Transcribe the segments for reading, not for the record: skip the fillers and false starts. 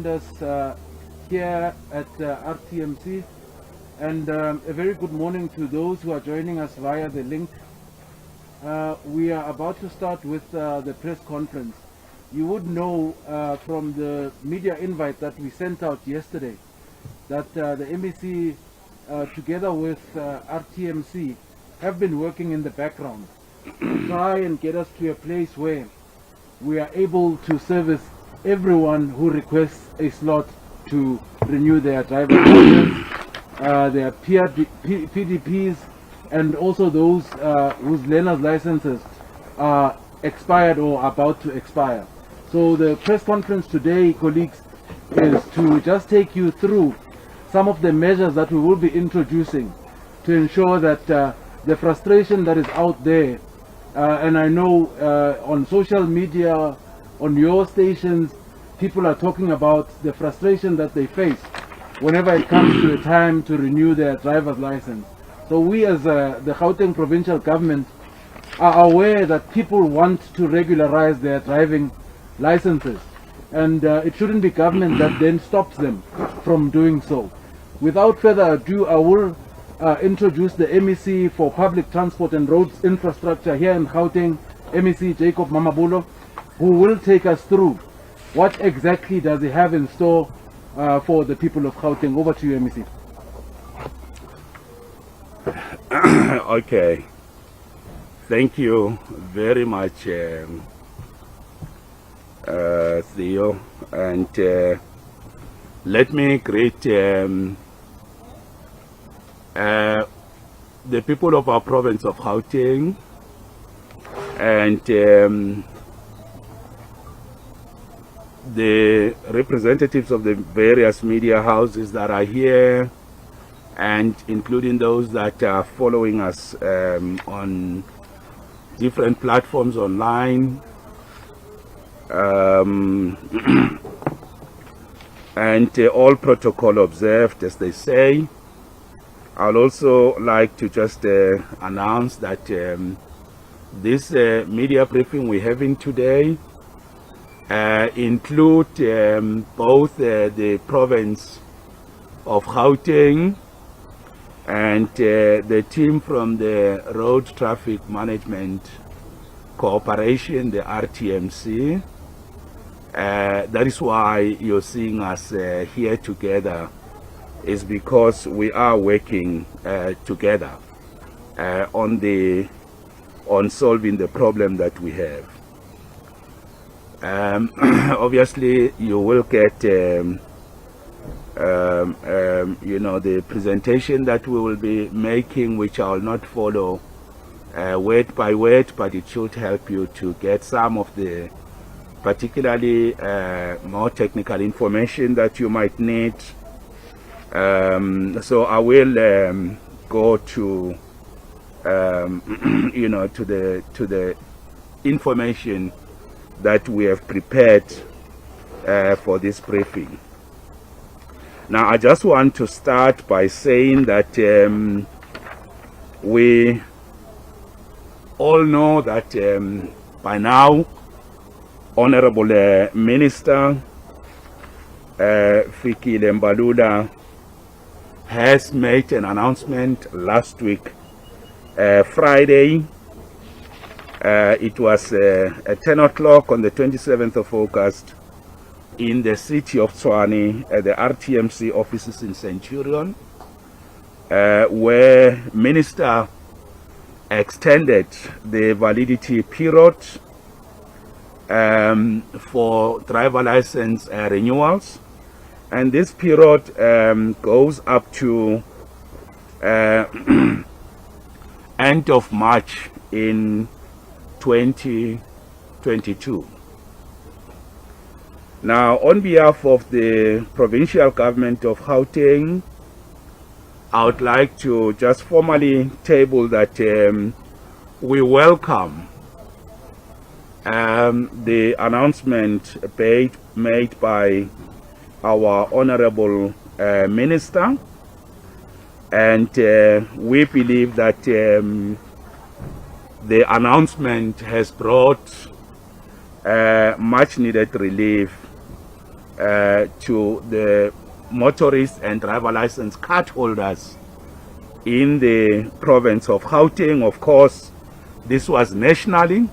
Us here at RTMC, and a very good morning to those who are joining us via the link. We are about to start with the press conference. You would know from the media invite that we sent out yesterday that the MEC together with RTMC have been working in the background to try and get us to a place where we are able to service everyone who requests a slot to renew their driver's license, their PDPs, and also those whose learner's licenses are expired or about to expire. So the press conference today, colleagues, is to just take you through some of the measures that we will be introducing to ensure that the frustration that is out there, and I know on social media, on your stations, people are talking about the frustration that they face whenever it comes to a time to renew their driver's license. So we as the Gauteng provincial government are aware that people want to regularize their driving licenses, and it shouldn't be government that then stops them from doing so. Without further ado, I will introduce the MEC for Public Transport and Roads Infrastructure here in Gauteng, MEC Jacob Mamabulo, who will take us through what exactly does he have in store for the people of Gauteng. Over to you, MEC. Okay, thank you very much, Theo, and let me greet the people of our province of Gauteng and the representatives of the various media houses that are here, and including those that are following us on different platforms online, and all protocol observed, as they say. I'd also like to just announce that this media briefing we're having today include both the province of Gauteng and the team from the Road Traffic Management Corporation, the RTMC. That is why you're seeing us here together, is because we are working together on solving the problem that we have. Obviously, you will get, you know, the presentation that we will be making, which I will not follow word by word, but it should help you to get some of the particularly more technical information that you might need. So I will go to, you know, to the information that we have prepared for this briefing. Now, I just want to start by saying that we all know that by now, Honorable Minister Fikile Mbalula has made an announcement last week, Friday. It was at 10 o'clock on the 27th of August in the city of Tshwane at the RTMC offices in Centurion, where Minister extended the validity period for driver license renewals, and this period goes up to end of March in 2022. Now, on behalf of the provincial government of Gauteng, I would like to just formally table that we welcome the announcement made by our Honorable Minister, and we believe that the announcement has brought much needed relief to the motorists and driver license card holders in the province of Gauteng. Of course, this was nationally,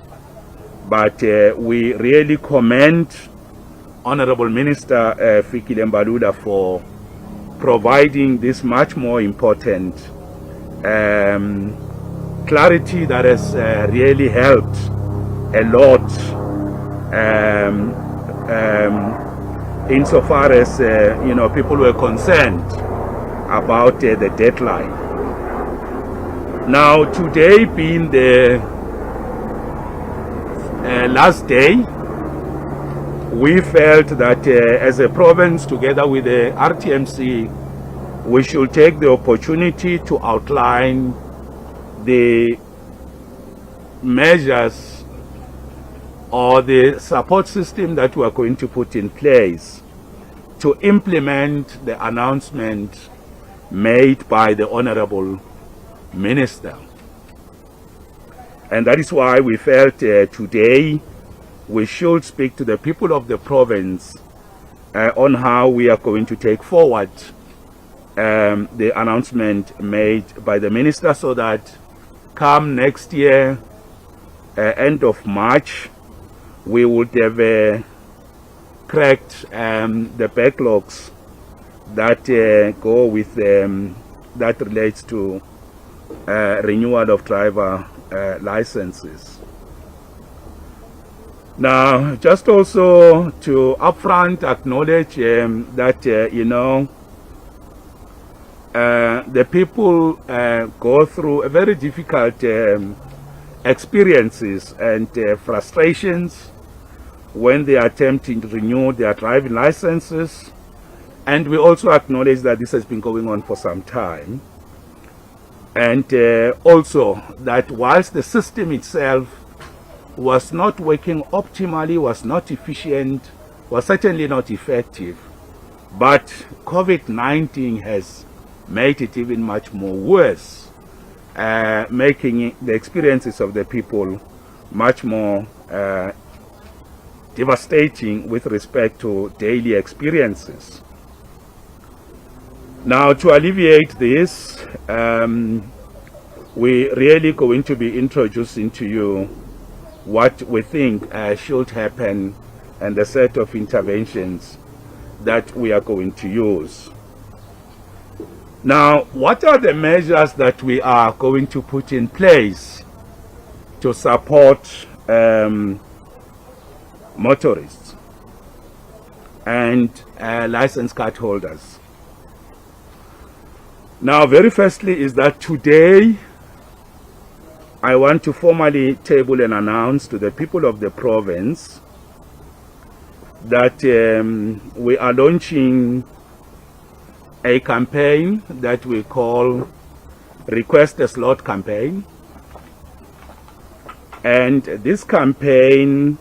but we really commend Honorable Minister Fikile Mbalula for providing this much more important clarity that has really helped a lot insofar as people were concerned about the deadline. Now, today being the last day, we felt that as a province, together with the RTMC, we should take the opportunity to outline the measures or the support system that we are going to put in place to implement the announcement made by the Honorable Minister. And that is why we felt today we should speak to the people of the province on how we are going to take forward the announcement made by the Minister, so that come next year, end of March, we would have cracked the backlogs that go with that relates to renewal of driver licenses. Now, just also to upfront acknowledge that the people go through a very difficult experiences and frustrations when they are attempting to renew their driving licenses, and we also acknowledge that this has been going on for some time, and also that whilst the system itself was not working optimally, was not efficient, was certainly not effective, but COVID-19 has made it even much more worse, making the experiences of the people much more devastating with respect to daily experiences. Now, to alleviate this, we really going to be introducing to you what we think should happen and the set of interventions that we are going to use. Now, what are the measures that we are going to put in place to support motorists and license card holders? Now, very firstly is that today I want to formally table and announce to the people of the province that we are launching a campaign that we call Request a Slot campaign. And this campaign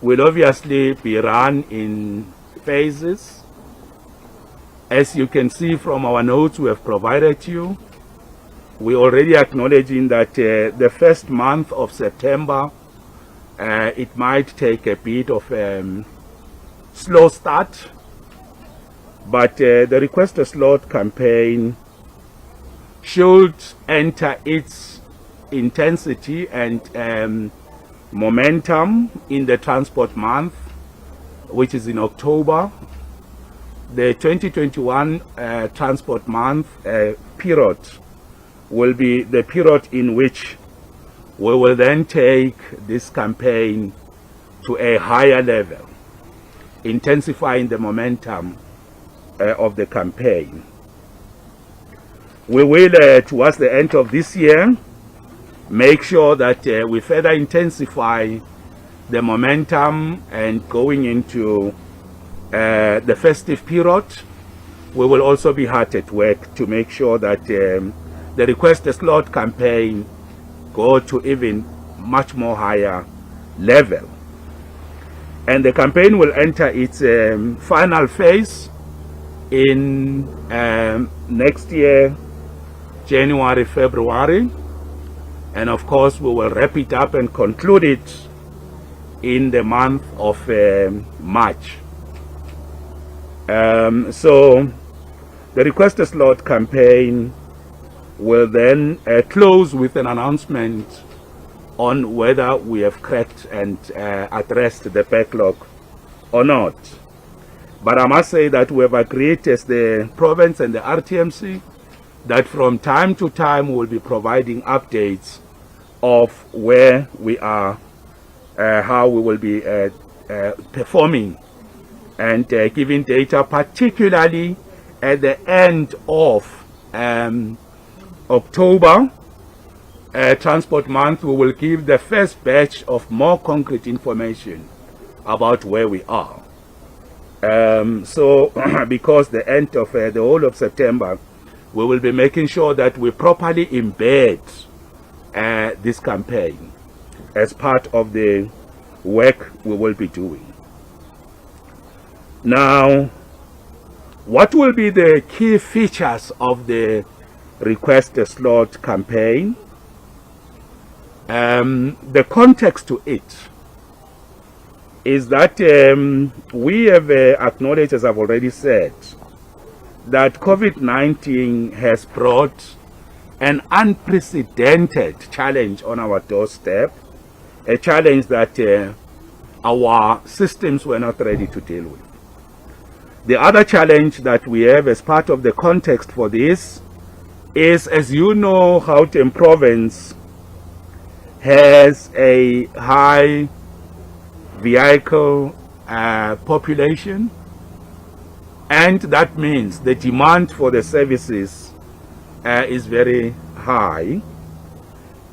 will obviously be run in phases. As you can see from our notes we have provided you, we already acknowledging that the first month of September, it might take a bit of slow start, but the Request a Slot campaign should enter its intensity and momentum in the transport month, which is in October. The 2021 transport month period will be the period in which we will then take this campaign to a higher level, intensifying the momentum of the campaign. We will, towards the end of this year, make sure that we further intensify the momentum, and going into the festive period, we will also be hard at work to make sure that the Request a Slot campaign go to even much more higher level. And the campaign will enter its final phase in next year, January, February. And of course, we will wrap it up and conclude it in the month of March. So the request a slot campaign will then close with an announcement on whether we have cracked and addressed the backlog or not. But I must say that we have agreed as the province and the RTMC that from time to time we'll be providing updates of where we are, how we will be performing, and giving data, particularly at the end of October, Transport Month. We will give the first batch of more concrete information about where we are. So because the end of the whole of September, we will be making sure that we properly embed this campaign as part of the work we will be doing. Now, what will be the key features of the request a slot campaign? The context to it is that we have acknowledged, as I've already said, that COVID-19 has brought an unprecedented challenge on our doorstep, a challenge that our systems were not ready to deal with. The other challenge that we have as part of the context for this is, as you know, Gauteng province has a high vehicle population, and that means the demand for the services is very high.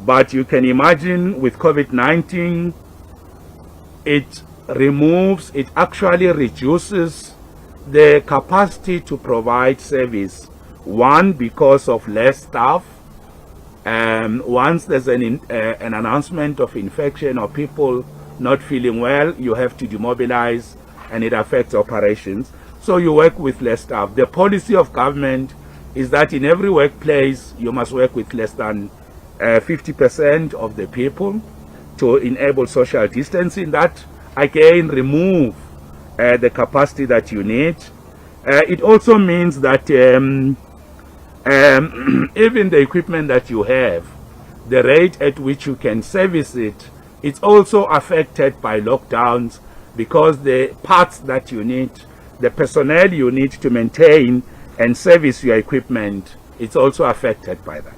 But you can imagine with COVID-19, it actually reduces the capacity to provide service. One, because of less staff. Once there's an announcement of infection or people not feeling well, you have to demobilize, and it affects operations. So you work with less staff. The policy of government is that in every workplace, you must work with less than 50% of the people to enable social distancing. That again remove the capacity that you need. It also means that even the equipment that you have, the rate at which you can service it, it's also affected by lockdowns, because the parts that you need, the personnel you need to maintain and service your equipment, it's also affected by that.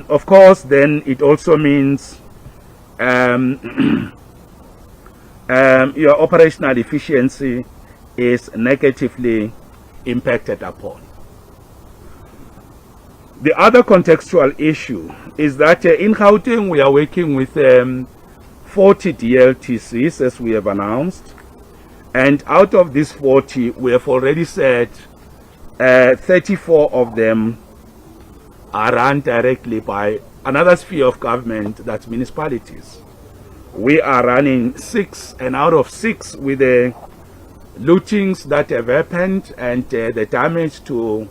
Of course, then it also means your operational efficiency is negatively impacted upon. The other contextual issue is that in Gauteng we are working with 40 DLTCs, as we have announced, and out of these 40 we have already said 34 of them are run directly by another sphere of government, that's municipalities. We are running 6, and out of 6, with the lootings that have happened and the damage to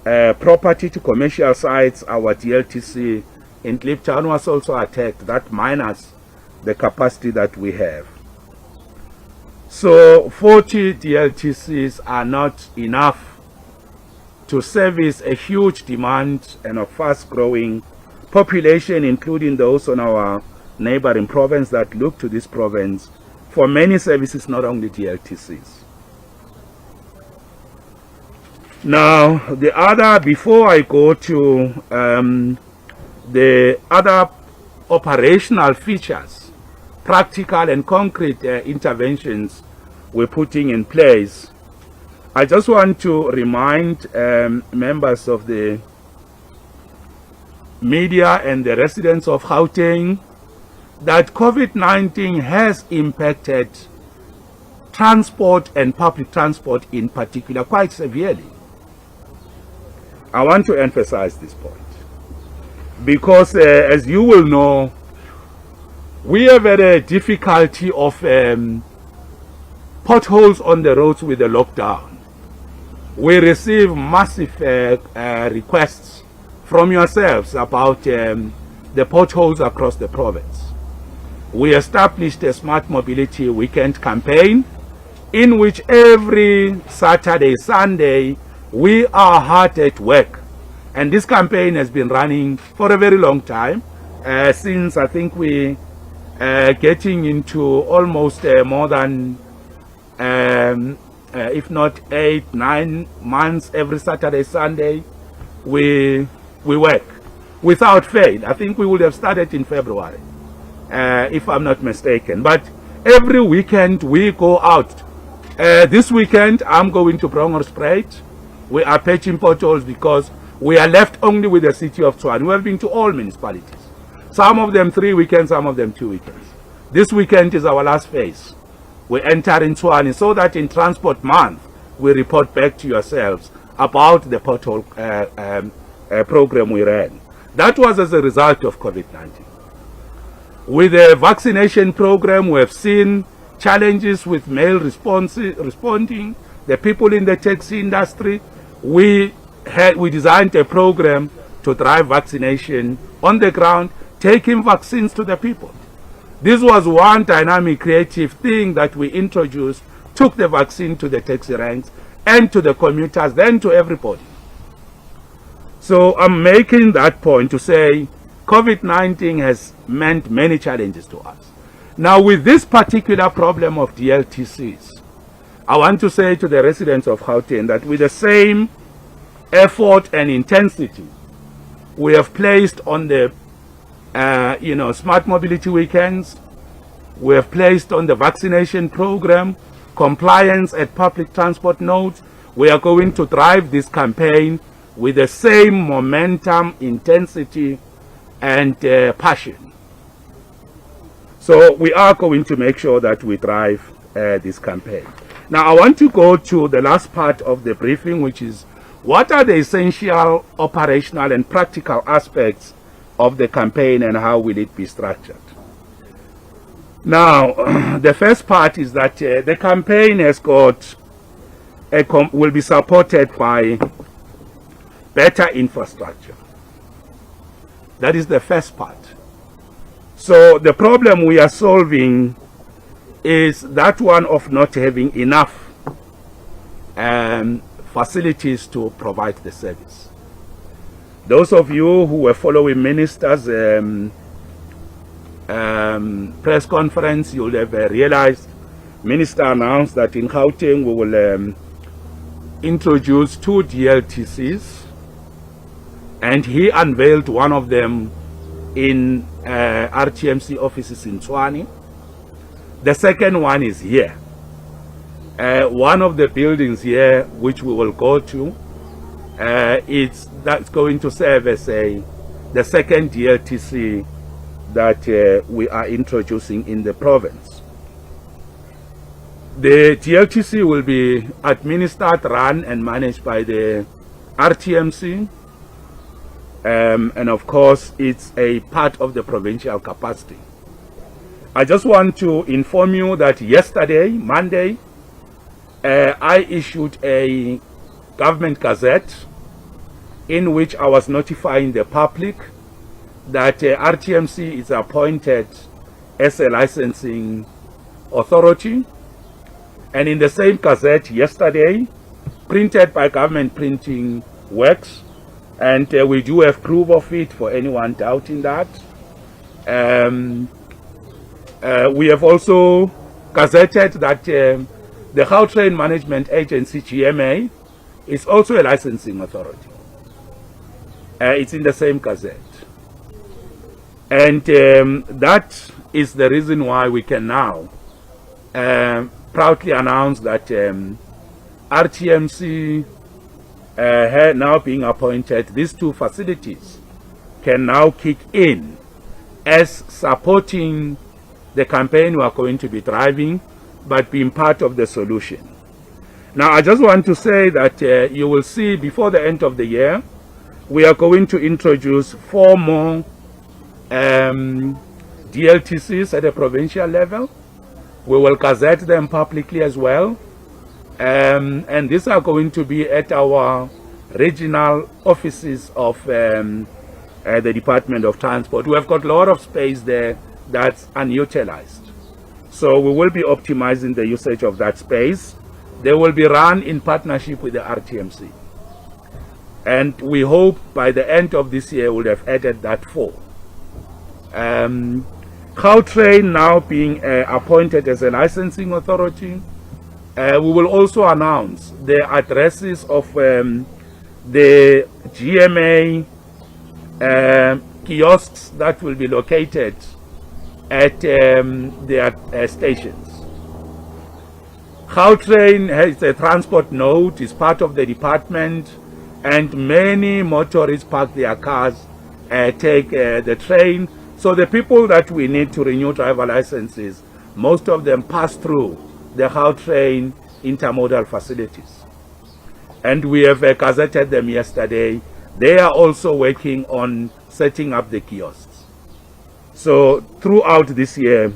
property, to commercial sites, our DLTC in Kliptown was also attacked. That minus the capacity that we have. So 40 DLTCs are not enough to service a huge demand and a fast-growing population, including those on our neighboring province that look to this province for many services, not only DLTCs. Now, the other, before I go to the other operational features, practical and concrete interventions we're putting in place, I just want to remind members of the media and the residents of Gauteng that COVID-19 has impacted transport, and public transport in particular, quite severely. I want to emphasize this point because, as you will know, we have had a difficulty of potholes on the roads with the lockdown. We receive massive requests from yourselves about the potholes across the province. We established a smart mobility weekend campaign in which every Saturday, Sunday, we are hard at work. And this campaign has been running for a very long time, since I think we getting into almost more than, if not 8-9 months, every Saturday, Sunday, we work without fail. I think we would have started in February, if I'm not mistaken. But every weekend we go out. This weekend I'm going to Bronkhorstspruit. We are patching potholes because we are left only with the city of Tshwane. We have been to all municipalities. Some of them 3 weekends, some of them 2 weekends. This weekend is our last phase. We enter in Tshwane so that in Transport Month, we report back to yourselves about the pothole program we ran. That was as a result of COVID-19. With the vaccination program, we have seen challenges with mail responding, the people in the taxi industry. We designed a program to drive vaccination on the ground, taking vaccines to the people. This was one dynamic, creative thing that we introduced, took the vaccine to the taxi ranks and to the commuters, then to everybody. So I'm making that point to say COVID-19 has meant many challenges to us. Now, with this particular problem of DLTCs, I want to say to the residents of Gauteng that with the same effort and intensity we have placed on the smart mobility weekends, we have placed on the vaccination program, compliance at public transport nodes, we are going to drive this campaign with the same momentum, intensity, and passion. So we are going to make sure that we drive this campaign. Now I want to go to the last part of the briefing, which is what are the essential operational and practical aspects of the campaign and how will it be structured? Now, the first part is that the campaign has got will be supported by better infrastructure. That is the first part. So the problem we are solving is that one of not having enough facilities to provide the service. Those of you who were following Minister's press conference, you'll have realized Minister announced that in Gauteng we will introduce 2 DLTCs, and he unveiled one of them in RTMC offices in Tshwane. The second one is here. One of the buildings here, which we will go to, that's going to serve as the second DLTC that we are introducing in the province. The DLTC will be administered, run, and managed by the RTMC. And of course, it's a part of the provincial capacity. I just want to inform you that yesterday, Monday, I issued a government gazette in which I was notifying the public that RTMC is appointed as a licensing authority. And in the same gazette yesterday, printed by Government Printing Works, and we do have proof of it for anyone doubting that. We have also gazetted that the Gautrain Management Agency, GMA, is also a licensing authority. It's in the same gazette. And that is the reason why we can now proudly announce that RTMC now being appointed, these 2 facilities can now kick in as supporting the campaign we are going to be driving, but being part of the solution. Now, I just want to say that you will see before the end of the year, we are going to introduce 4 more DLTCs at a provincial level. We will gazette them publicly as well. And these are going to be at our regional offices of the Department of Transport. We have got a lot of space there that's unutilized. So we will be optimizing the usage of that space. They will be run in partnership with the RTMC. And we hope by the end of this year we'll have added that 4. Gautrain now being appointed as a licensing authority, we will also announce the addresses of the GMA kiosks that will be located at their stations. Gautrain has a transport node, is part of the department, and many motorists park their cars, take the train. So the people that we need to renew driver licenses, most of them pass through the Gautrain intermodal facilities. And we have gazetted them yesterday. They are also working on setting up the kiosks. So throughout this year,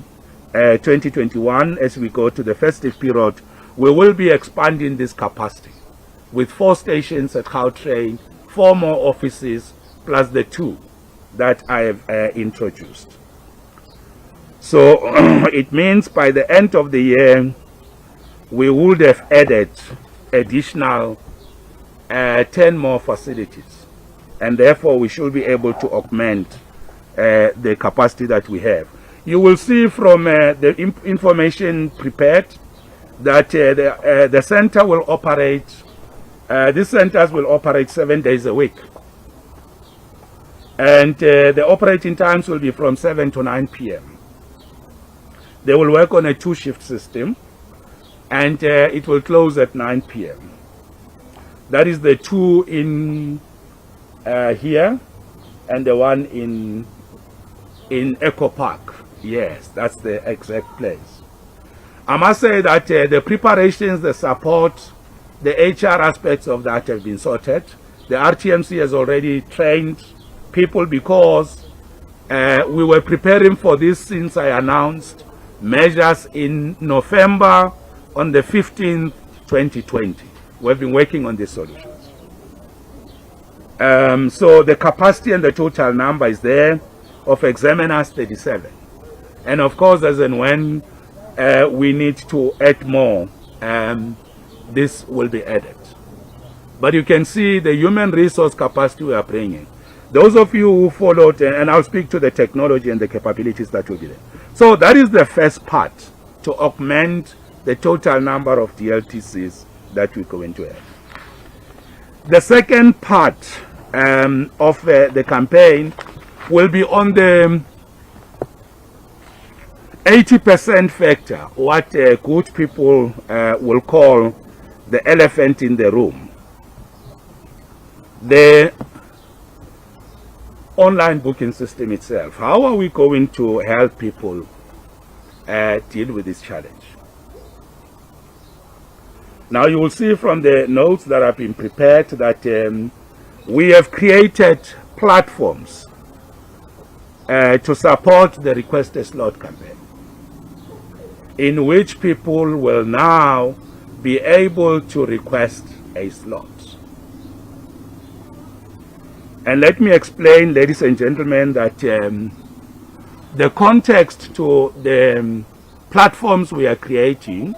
2021, as we go to the festive period, we will be expanding this capacity with 4 stations at Gautrain, 4 more offices, plus the 2 that I have introduced. So it means by the end of the year, we would have added additional 10 more facilities, and therefore we should be able to augment the capacity that we have. You will see from the information prepared that the center will operate, these centers will operate 7 days a week. And the operating times will be from 7 to 9 p.m. They will work on a 2-shift system, and it will close at 9 p.m. That is the 2 in here, and the 1 in Echo Park. Yes, that's the exact place. I must say that the preparations, the support, the HR aspects of that have been sorted. The RTMC has already trained people because we were preparing for this since I announced measures in November on the 15th, 2020. We've been working on these solutions. So the capacity and the total number is there of examiners 37. And of course, as and when we need to add more, this will be added. But you can see the human resource capacity we are bringing. Those of you who followed, and I'll speak to the technology and the capabilities that will be there. So that is the first part, to augment the total number of DLTCs that we're going to have. The second part of the campaign will be on the 80% factor, what good people will call the elephant in the room. The online booking system itself. How are we going to help people deal with this challenge? Now you will see from the notes that have been prepared that we have created platforms to support the Request a Slot campaign, in which people will now be able to request a slot. And let me explain, ladies and gentlemen, that the context to the platforms we are creating,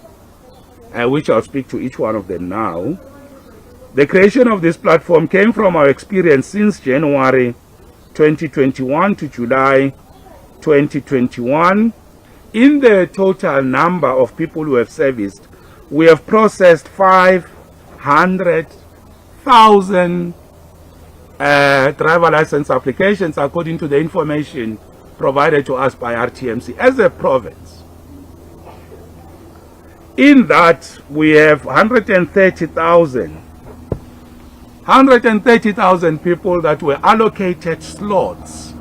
which I'll speak to each one of them now. The creation of this platform came from our experience since January 2021 to July 2021. In the total number of people who have serviced, we have processed 500,000 driver license applications according to the information provided to us by RTMC as a province. In that, we have 130,000 people that were allocated slots,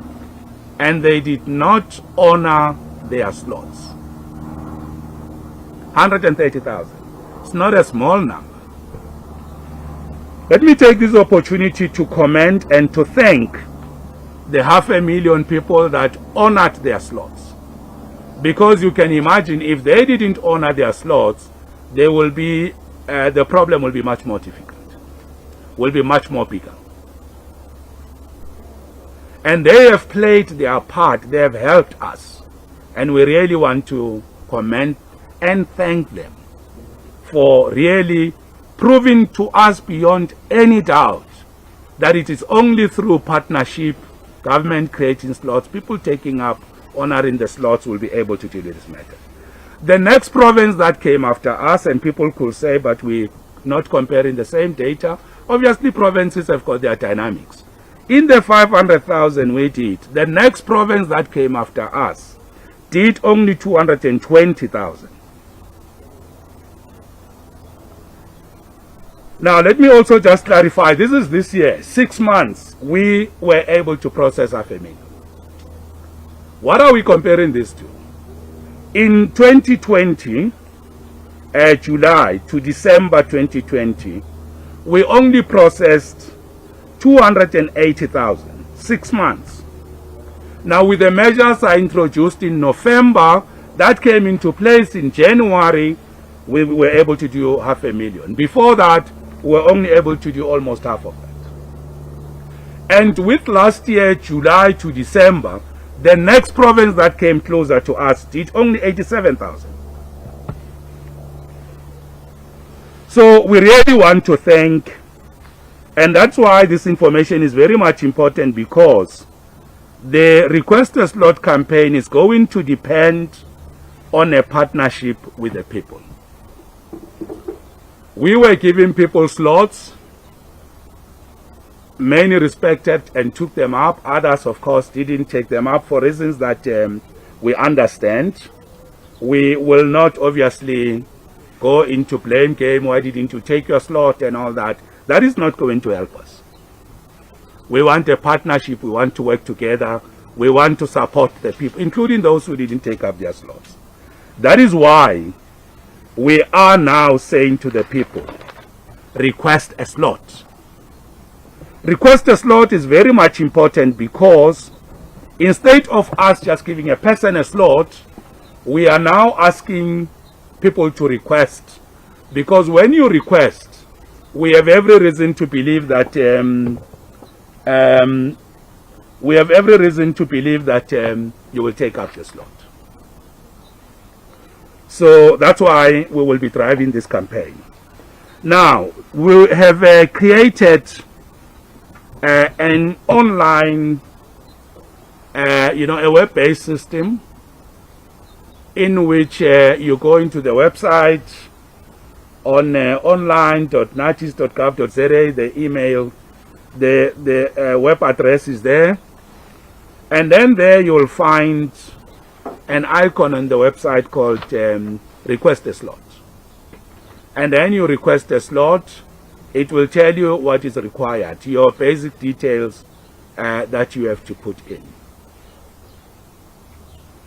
and they did not honor their slots. 130,000. It's not a small number. Let me take this opportunity to comment and to thank the 500,000 people that honored their slots. Because you can imagine, if they didn't honor their slots, they will be, the problem will be much more difficult, will be much more bigger. And they have played their part, they have helped us. And we really want to commend and thank them for really proving to us beyond any doubt that it is only through partnership, government creating slots, people taking up, honoring the slots, will be able to deal with this matter. The next province that came after us, and people could say, but we're not comparing the same data. Obviously, provinces have got their dynamics. In the 500,000 we did, the next province that came after us did only 220,000. Now, let me also just clarify, this is this year, 6 months, we were able to process 500,000. What are we comparing this to? In 2020, July to December 2020, we only processed 280,000, 6 months. Now, with the measures I introduced in November, that came into place in January, we were able to do 500,000. Before that, we were only able to do almost half of that. And with last year, July to December, the next province that came closer to us did only 87,000. So we really want to thank, and that's why this information is very much important, because the Request a Slot campaign is going to depend on a partnership with the people. We were giving people slots. Many respected and took them up. Others, of course, didn't take them up for reasons that we understand. We will not obviously go into blame game. Why didn't you take your slot and all that? That is not going to help us. We want a partnership. We want to work together. We want to support the people, including those who didn't take up their slots. That is why we are now saying to the people, request a slot. Request a slot is very much important, because instead of us just giving a person a slot, we are now asking people to request. Because when you request, we have every reason to believe that you will take up the slot. So that's why we will be driving this campaign. Now, we have created an online, a web-based system in which you go into the website on online.natis.gov.za, the email, the web address is there, and then there you will find an icon on the website called Request a Slot. And then you request a slot. It will tell you what is required, your basic details that you have to put in.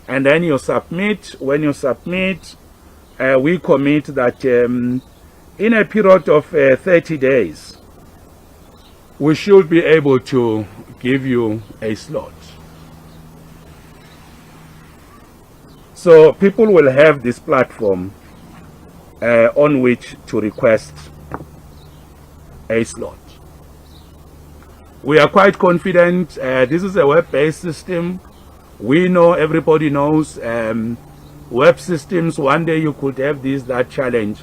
And then you submit. When you submit, we commit that in a period of 30 days, we should be able to give you a slot. So people will have this platform on which to request a slot. We are quite confident. This is a web-based system. We know, everybody knows, web systems, one day you could have this, that challenge.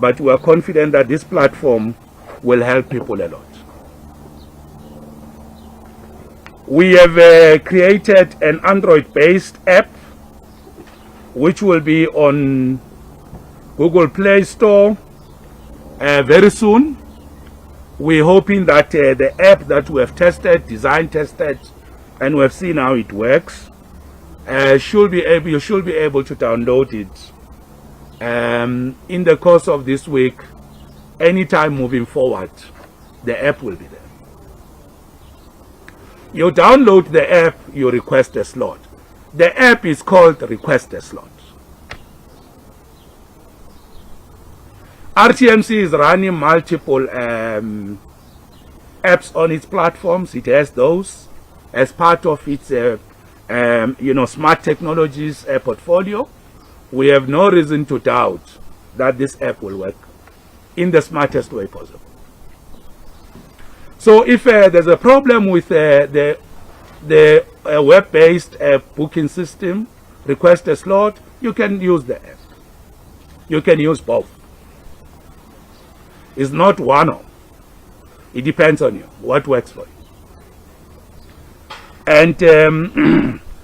But we are confident that this platform will help people a lot. We have created an Android-based app which will be on Google Play Store very soon. We're hoping that the app that we have tested, design tested, and we have seen how it works, you should be able to download it in the course of this week. Anytime moving forward, the app will be there. You download the app, you request a slot. The app is called Request a Slot. RTMC is running multiple apps on its platforms. It has those as part of its smart technologies portfolio. We have no reason to doubt that this app will work in the smartest way possible. So if there's a problem with the web-based booking system, Request a Slot, you can use the app. You can use both. It's not one or. It depends on you, what works for you. And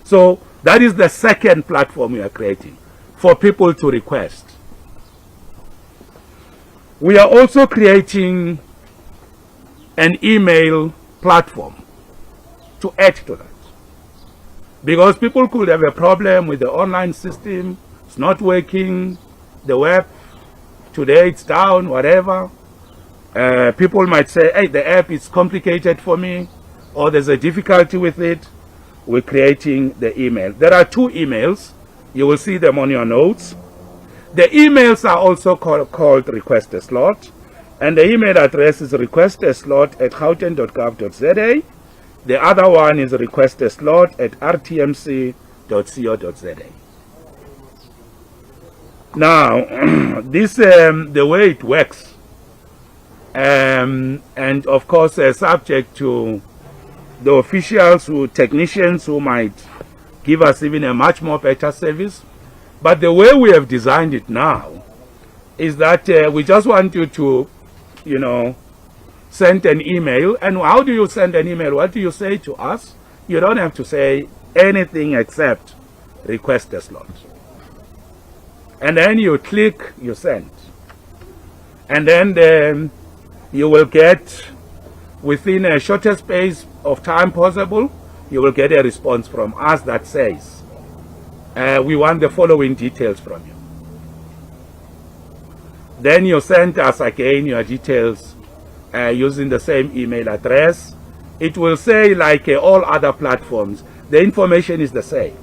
so that is the second platform we are creating for people to request. We are also creating an email platform to add to that. Because people could have a problem with the online system, it's not working, the web, today it's down, whatever. People might say, hey, the app is complicated for me, or there's a difficulty with it. We're creating the email. There are 2 emails. You will see them on your notes. The emails are also called request a slot. And the email address is requestaslot@gauteng.gov.za. The other one is requestaslot@rtmc.co.za. Now, this the way it works, and of course, subject to the officials, technicians who might give us even a much more better service. But the way we have designed it now is that we just want you to, send an email. And how do you send an email? What do you say to us? You don't have to say anything except request a slot. And then you click, you send. And then you will get, within a shortest space of time possible, you will get a response from us that says, we want the following details from you. Then you send us again your details using the same email address. It will say, like all other platforms, the information is the same.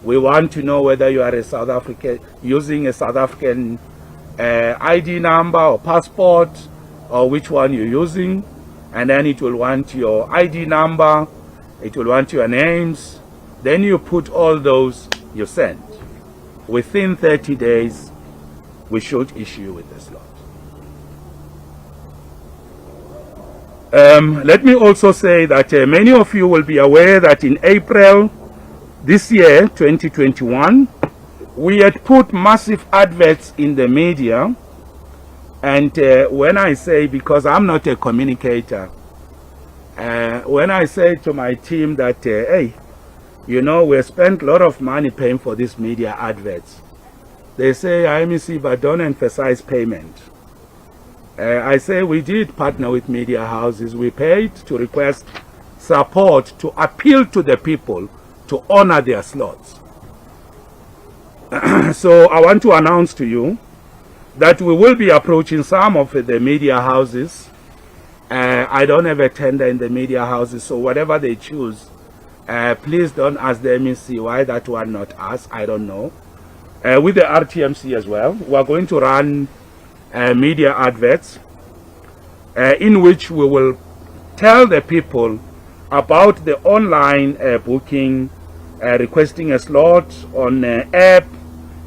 We want to know whether you are a South African, using a South African ID number or passport, or which one you're using. And then it will want your ID number, it will want your names. Then you put all those, you send. Within 30 days, we should issue with the slot. Let me also say that many of you will be aware that in April this year, 2021, we had put massive adverts in the media. And when I say, because I'm not a communicator, when I say to my team that, hey, we spent a lot of money paying for these media adverts, they say, IMEC, but don't emphasize payment. I say we did partner with media houses. We paid to request support to appeal to the people to honor their slots. So I want to announce to you that we will be approaching some of the media houses. I don't have a tender in the media houses, so whatever they choose, please don't ask the MEC why that one, not us. I don't know. With the RTMC as well, we are going to run media adverts in which we will tell the people about the online booking, requesting a slot on app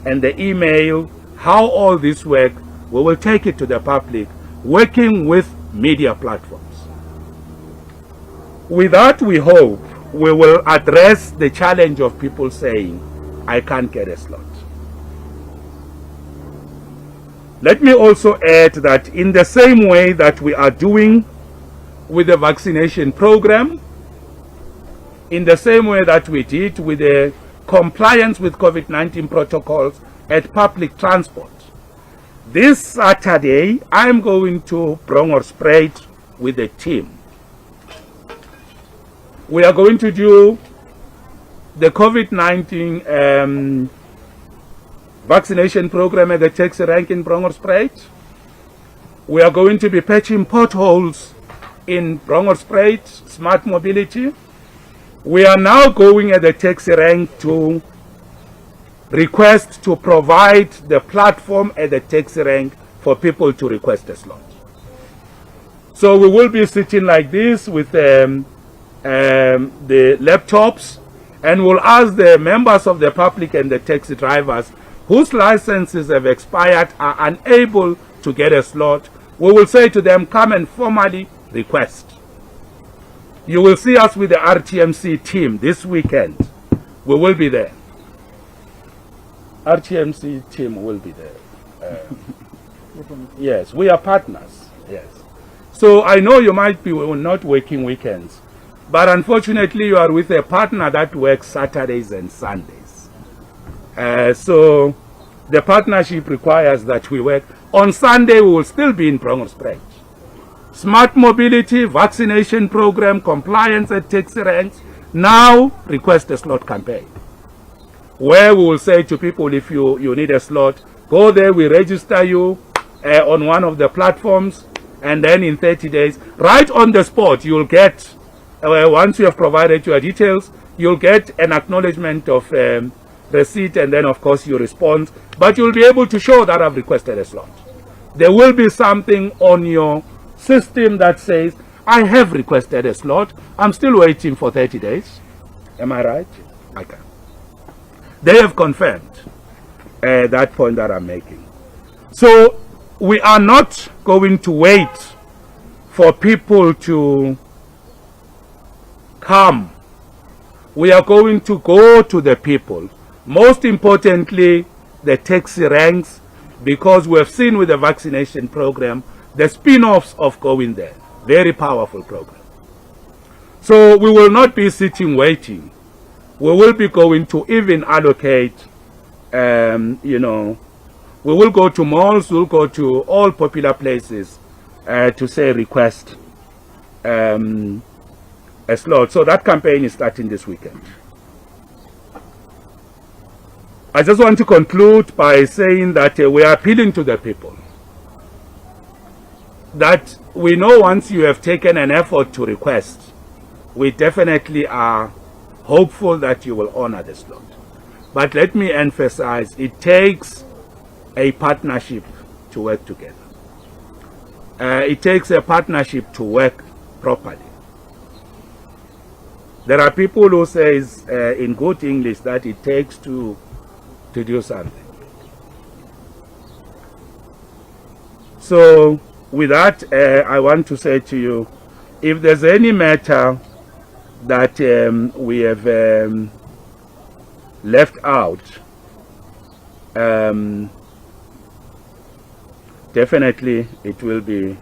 and the email, how all this work. We will take it to the public, working with media platforms. With that, we hope we will address the challenge of people saying, I can't get a slot. Let me also add that in the same way that we are doing with the vaccination program, in the same way that we did with the compliance with COVID-19 protocols at public transport, this Saturday I'm going to Bronkhorstspruit with the team. We are going to do the COVID-19 vaccination program at the taxi rank in Bronkhorstspruit. We are going to be patching potholes in Bronkhorstspruit, smart mobility. We are now going at the taxi rank to request to provide the platform at the taxi rank for people to request a slot. So we will be sitting like this with the laptops, and we'll ask the members of the public and the taxi drivers whose licenses have expired, are unable to get a slot. We will say to them, come and formally request. You will see us with the RTMC team this weekend. We will be there. RTMC team will be there. Yes, we are partners. Yes. So I know you might be not working weekends, but unfortunately you are with a partner that works Saturdays and Sundays. So the partnership requires that we work. On Sunday we will still be in Bronx. Smart mobility, vaccination program, compliance at taxi ranks. Now request a slot campaign, where we will say to people, if you need a slot, go there, we register you on one of the platforms, and then in 30 days, right on the spot, you'll get, once you have provided your details, you'll get an acknowledgement of receipt, and then of course you respond, but you'll be able to show that I've requested a slot. There will be something on your system that says, I have requested a slot, I'm still waiting for 30 days. Am I right? Okay. They have confirmed that point that I'm making. So we are not going to wait for people to come. We are going to go to the people. Most importantly, the taxi ranks, because we have seen with the vaccination program, the spin-offs of going there. Very powerful program. So we will not be sitting waiting. We will be going to even allocate, we will go to malls, we'll go to all popular places to say request a slot. So that campaign is starting this weekend. I just want to conclude by saying that we are appealing to the people. That we know once you have taken an effort to request, we definitely are hopeful that you will honor the slot. But let me emphasize, it takes a partnership to work together. It takes a partnership to work properly. There are people who say in good English that it takes to do something. So with that, I want to say to you, if there's any matter that we have left out, definitely it will be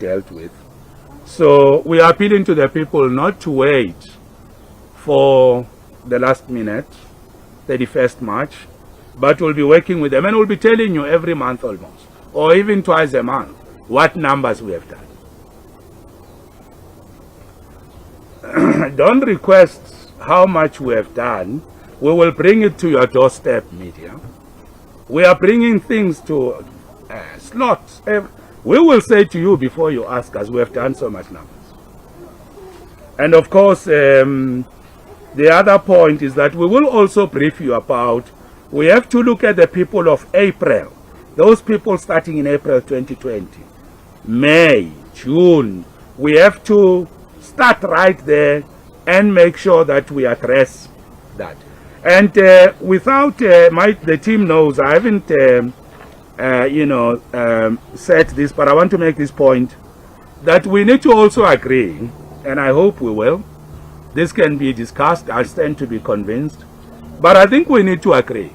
dealt with. So we are appealing to the people not to wait for the last minute, 31st March, but we'll be working with them, and we'll be telling you every month almost, or even twice a month, what numbers we have done. Don't request how much we have done. We will bring it to your doorstep, media. We are bringing things to slots. We will say to you before you ask us, we have done so much numbers. And of course, the other point is that we will also brief you about, we have to look at the people of April. Those people starting in April 2020. May, June. We have to start right there and make sure that we address that. And without, the team knows, I haven't, said this, but I want to make this point, that we need to also agree, and I hope we will, this can be discussed, I stand to be convinced, but I think we need to agree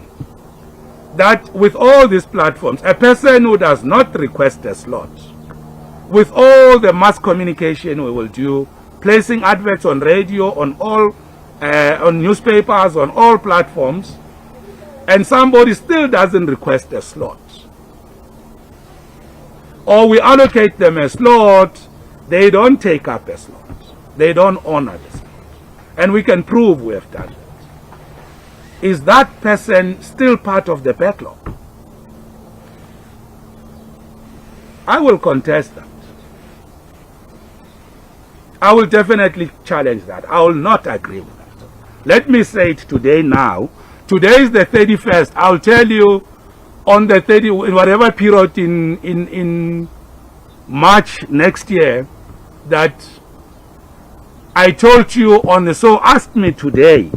that with all these platforms, a person who does not request a slot, with all the mass communication we will do, placing adverts on radio, on all, on newspapers, on all platforms, and somebody still doesn't request a slot, or we allocate them a slot, they don't take up a slot, they don't honor the slot, and we can prove we have done that. Is that person still part of the backlog? I will contest that. I will definitely challenge that. I will not agree with that. Let me say it today now. Today is the 31st. I'll tell you on the 30th, in whatever period in March next year, that I told you on the, so ask me today.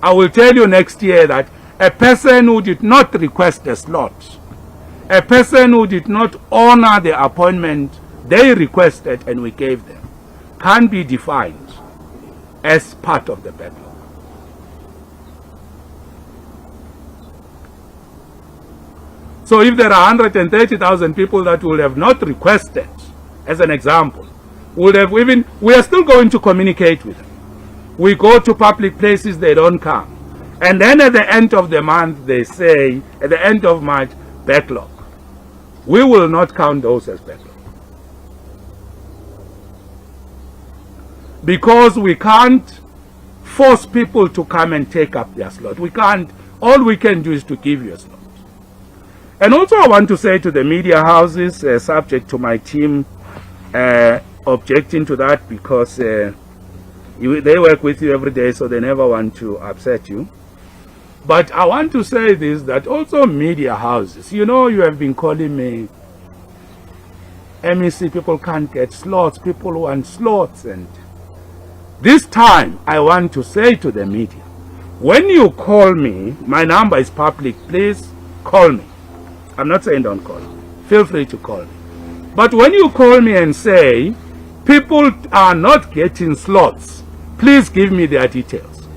I will tell you next year that a person who did not request a slot, a person who did not honor the appointment they requested and we gave them, can be defined as part of the backlog. So if there are 130,000 people that will have not requested, as an example, we are still going to communicate with them. We go to public places, they don't come. And then at the end of the month, they say, at the end of March, backlog. We will not count those as backlog. Because we can't force people to come and take up their slot. We can't. All we can do is to give you a slot. And also I want to say to the media houses, subject to my team objecting to that, because they work with you every day, so they never want to upset you. But I want to say this, that also media houses, you know, you have been calling me, MEC, people can't get slots, people want slots. And this time I want to say to the media, when you call me, my number is public, please call me. I'm not saying don't call me. Feel free to call me. But when you call me and say, people are not getting slots, please give me their details.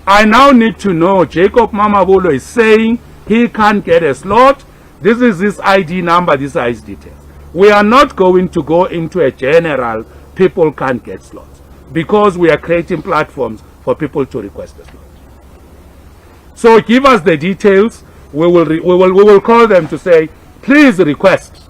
I now need to know, Jacob Mamabulo is saying he can't get a slot. This is his ID number, these are his details. We are not going to go into a general, people can't get slots, because we are creating platforms for people to request a slot. So give us the details. We will call them to say, please request.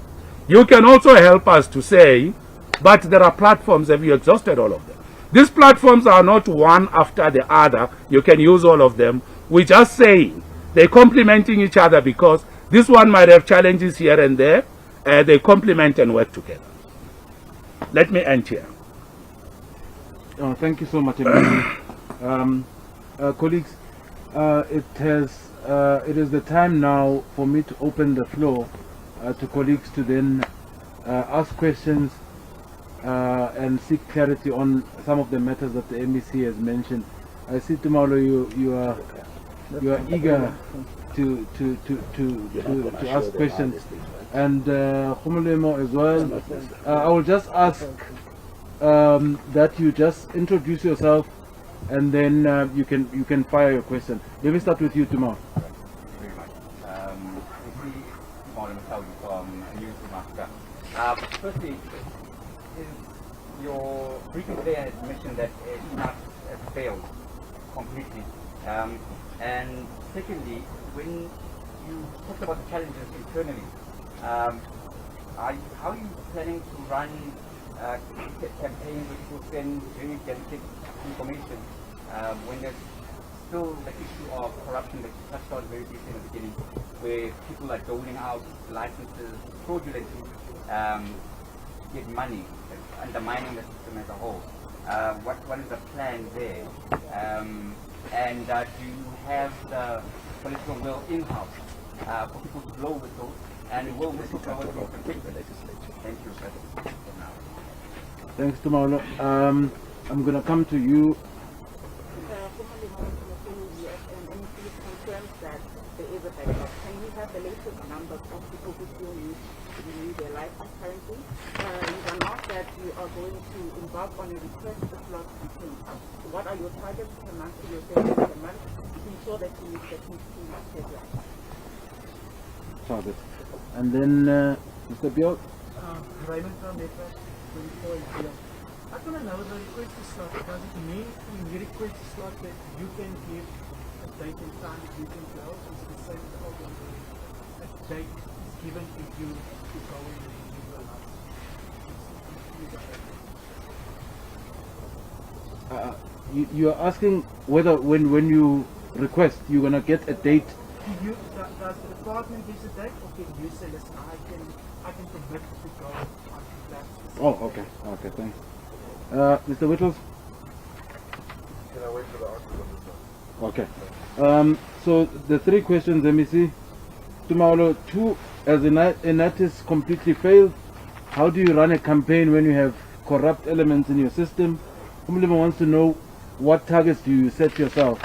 You can also help us to say, but there are platforms, have you exhausted all of them? These platforms are not one after the other. You can use all of them. We're just saying they're complementing each other, because this one might have challenges here and there. They complement and work together. Let me end here. Oh, thank you so much, colleagues. It is the time now for me to open the floor to colleagues to then ask questions and seek clarity on some of the matters that the MEC has mentioned. I see, Tumalo, you are eager to ask questions, and Khumulemo as well. I will just ask that you just introduce yourself, and then you can fire your question. Let me start with you, Tumalo. Very much. Firstly, your briefing today has mentioned that SNAP has failed completely. And secondly, when you talked about the challenges internally, how are you planning to run campaigns where people send very delicate information when there's still the issue of corruption that you touched on very briefly in the beginning, where people are doling out licenses fraudulently, get money, undermining the system as a whole. What is the plan there? And do you have the political will in-house for people to blow whistles, and will whistleblowers be protected? Thank you, sir. Thanks, Tumalo. I'm going to come to you. That there is a backlog. Can we have the latest numbers of people who still need to renew their license currently? You announced that you are going to embark on a request to slot campaign. What are your targets per month to your savings per month to ensure that you meet the 15-month deadline? Target. And then, Mr. Biel? Raymond from Network 24 and Biel. I want to know the request to slot. Does it mean when you request to slot that you can give a date and time that you can go? Is it the same as all the date is given if you go in and you go out? You are asking whether when you request, you're going to get a date. Does the department give a date, or can you say, listen, I can commit to go on that? Oh, okay. Okay, thanks. Mr. Whittles? Can I wait for the answer on this one? Okay. So the three questions, let me see. Tumalo, 2, as Enat is completely failed. How do you run a campaign when you have corrupt elements in your system? Umlima wants to know, what targets do you set yourself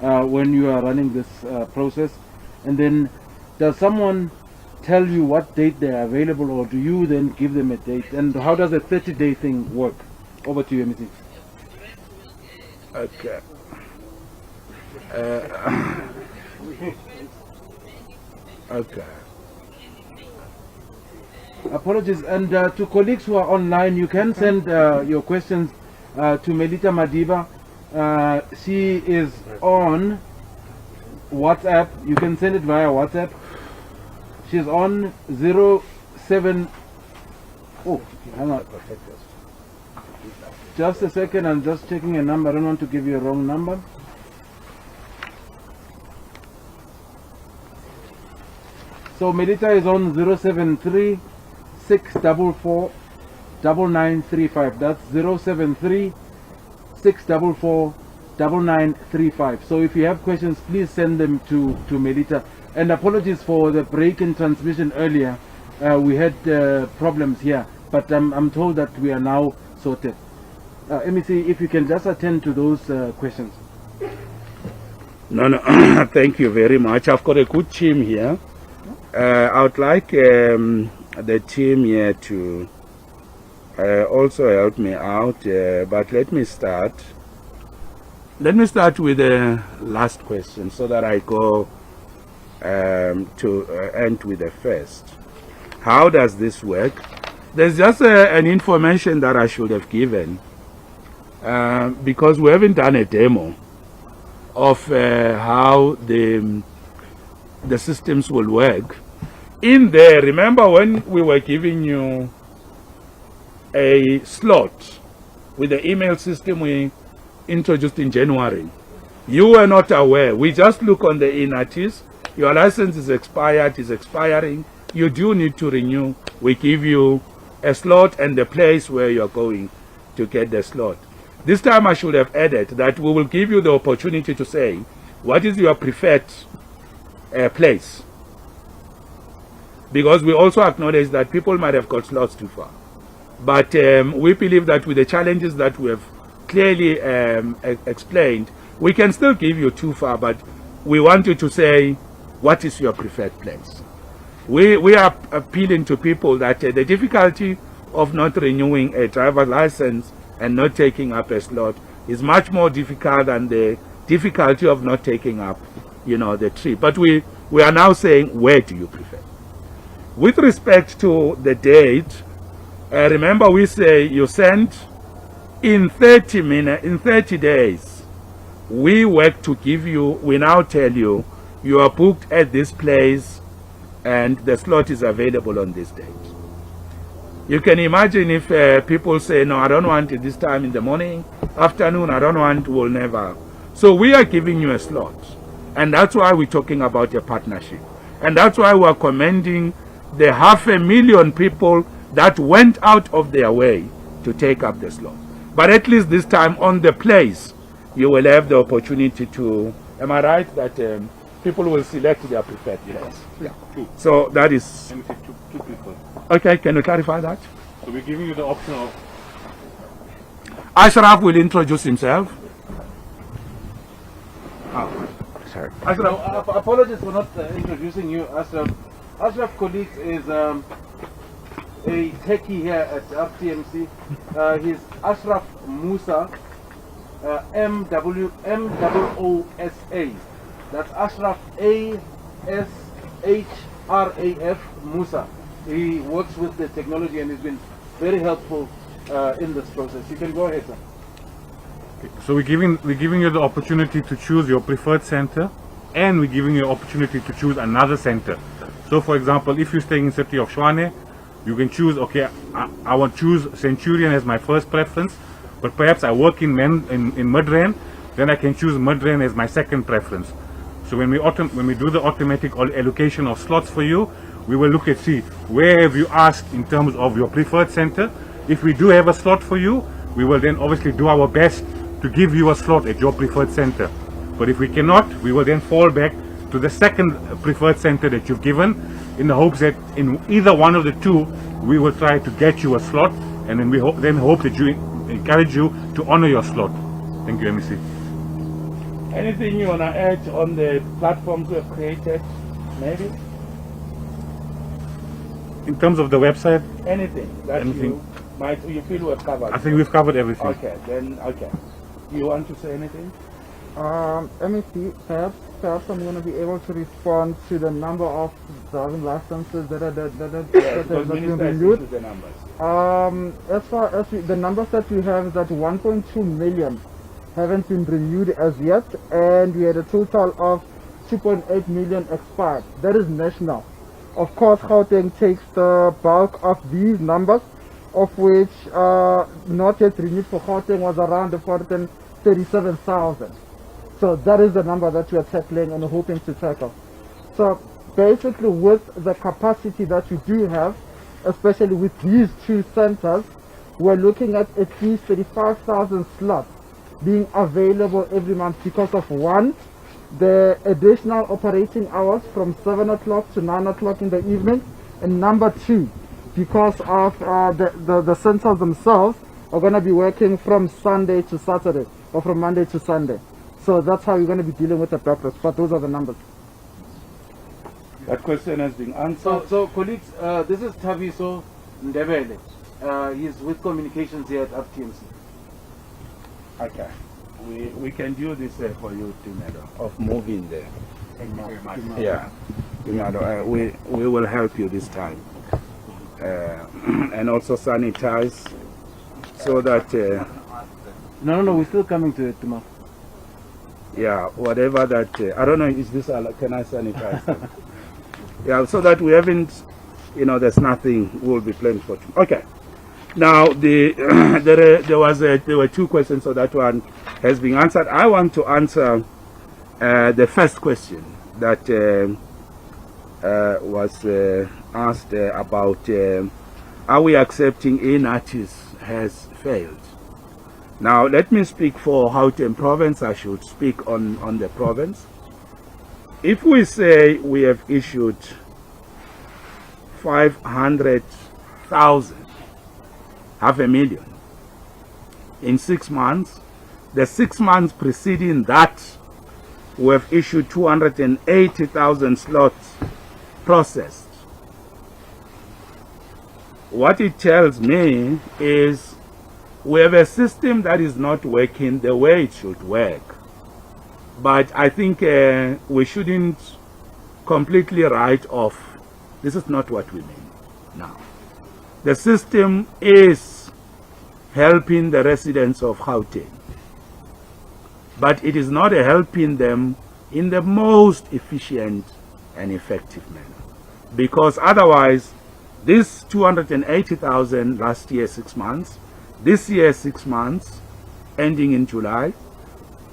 when you are running this process? And then, does someone tell you what date they are available, or do you then give them a date? And how does a 30-day thing work? Over to you, MEC. Okay. Okay. Apologies. And to colleagues who are online, you can send your questions to Melita Madiba. She is on WhatsApp. You can send it via WhatsApp. She's on 07. Oh, hang on. Just a second. I'm just checking a number. I don't want to give you a wrong number. So Melita is on 073 644 9935. That's 073 644 9935. So if you have questions, please send them to Melita. And apologies for the break in transmission earlier. We had problems here, but I'm told that we are now sorted. Let me see if you can just attend to those questions. No, thank you very much. I've got a good team here. I would like the team here to also help me out, but let me start with the last question so that I go to end with the first. How does this work? There's just an information that I should have given because we haven't done a demo of how the systems will work. In there, remember when we were giving you a slot with the email system we introduced in January, you were not aware. We just look on the INATIS, your license is expired, is expiring, you do need to renew. We give you a slot and the place where you're going to get the slot. This time I should have added that we will give you the opportunity to say, what is your preferred place? Because we also acknowledge that people might have got slots too far. But we believe that with the challenges that we have clearly explained, we can still give you too far, but we want you to say, what is your preferred place? We are appealing to people that the difficulty of not renewing a driver's license and not taking up a slot is much more difficult than the difficulty of not taking up, the trip. But we are now saying, where do you prefer? With respect to the date, remember we say you send in 30 days. We work to give you, we now tell you, you are booked at this place and the slot is available on this date. You can imagine if people say, no, I don't want it this time in the morning, afternoon, I don't want, will never. So we are giving you a slot. And that's why we're talking about a partnership. And that's why we're commending the 500,000 people that went out of their way to take up the slot. But at least this time on the place, you will have the opportunity to, am I right, that people will select their preferred place? Yeah. So that is... Two preferred. Okay, can you clarify that? So we're giving you the option of... Ashraf will introduce himself. Oh, sorry. Ashraf, apologies for not introducing you, Ashraf. Ashraf colleagues is a techie here at RTMC. He's Ashraf Musa, M-O-O-S-A. That's Ashraf A-S-H-R-A-F Musa. He works with the technology and has been very helpful in this process. You can go ahead, sir. Okay. So we're giving you the opportunity to choose your preferred center, and we're giving you the opportunity to choose another center. So for example, if you're staying in the city of Tshwane, you can choose, okay, I want to choose Centurion as my first preference, but perhaps I work in Midrand, then I can choose Midrand as my second preference. So when we do the automatic allocation of slots for you, we will look at see where have you asked in terms of your preferred center. If we do have a slot for you, we will then obviously do our best to give you a slot at your preferred center. But if we cannot, we will then fall back to the second preferred center that you've given, in the hopes that in either one of the two, we will try to get you a slot, and then we hope that you encourage you to honor your slot. Thank you, MEC. Anything you want to add on the platforms we have created, maybe? In terms of the website? Anything that you feel we have covered? I think we've covered everything. Okay, then, okay. You want to say anything? Let me see. Perhaps I'm going to be able to respond to the number of driving licenses that have been renewed. The numbers. As far as the numbers that we have is that 1.2 million haven't been renewed as yet, and we had a total of 2.8 million expired. That is national. Of course, Gauteng takes the bulk of these numbers, of which not yet renewed for Gauteng was around 437,000. So that is the number that we are tackling and hoping to tackle. So basically, with the capacity that we do have, especially with these two centers, we're looking at least 35,000 slots being available every month because of one, the additional operating hours from 7 o'clock to 9 o'clock in the evening, and number two, because of the centers themselves are going to be working from Sunday to Saturday or from Monday to Sunday. So that's how we're going to be dealing with the backlogs, but those are the numbers. That question has been answered. So colleagues, this is Tabiso Ndebele. He's with communications here at RTMC. Okay. We can do this for you, Timado, of moving there. Thank you very much. Yeah. Timado, we will help you this time. And also sanitize so that, No, we're still coming to it tomorrow. yeah, whatever that, I don't know, is this, can I sanitize them? Yeah, so that we haven't, there's nothing we'll be playing for. Okay. Now, there were two questions, so that one has been answered. I want to answer the first question that was asked about are we accepting in-artists has failed. Now, let me speak for Gauteng province. I should speak on the province. If we say we have issued 500,000, 500,000 in 6 months, the 6 months preceding that, we have issued 280,000 slots processed. What it tells me is we have a system that is not working the way it should work. But I think we shouldn't completely write off. This is not what we mean now. The system is helping the residents of Gauteng, but it is not helping them in the most efficient and effective manner. Because otherwise, this 280,000 last year 6 months, this year 6 months, ending in July,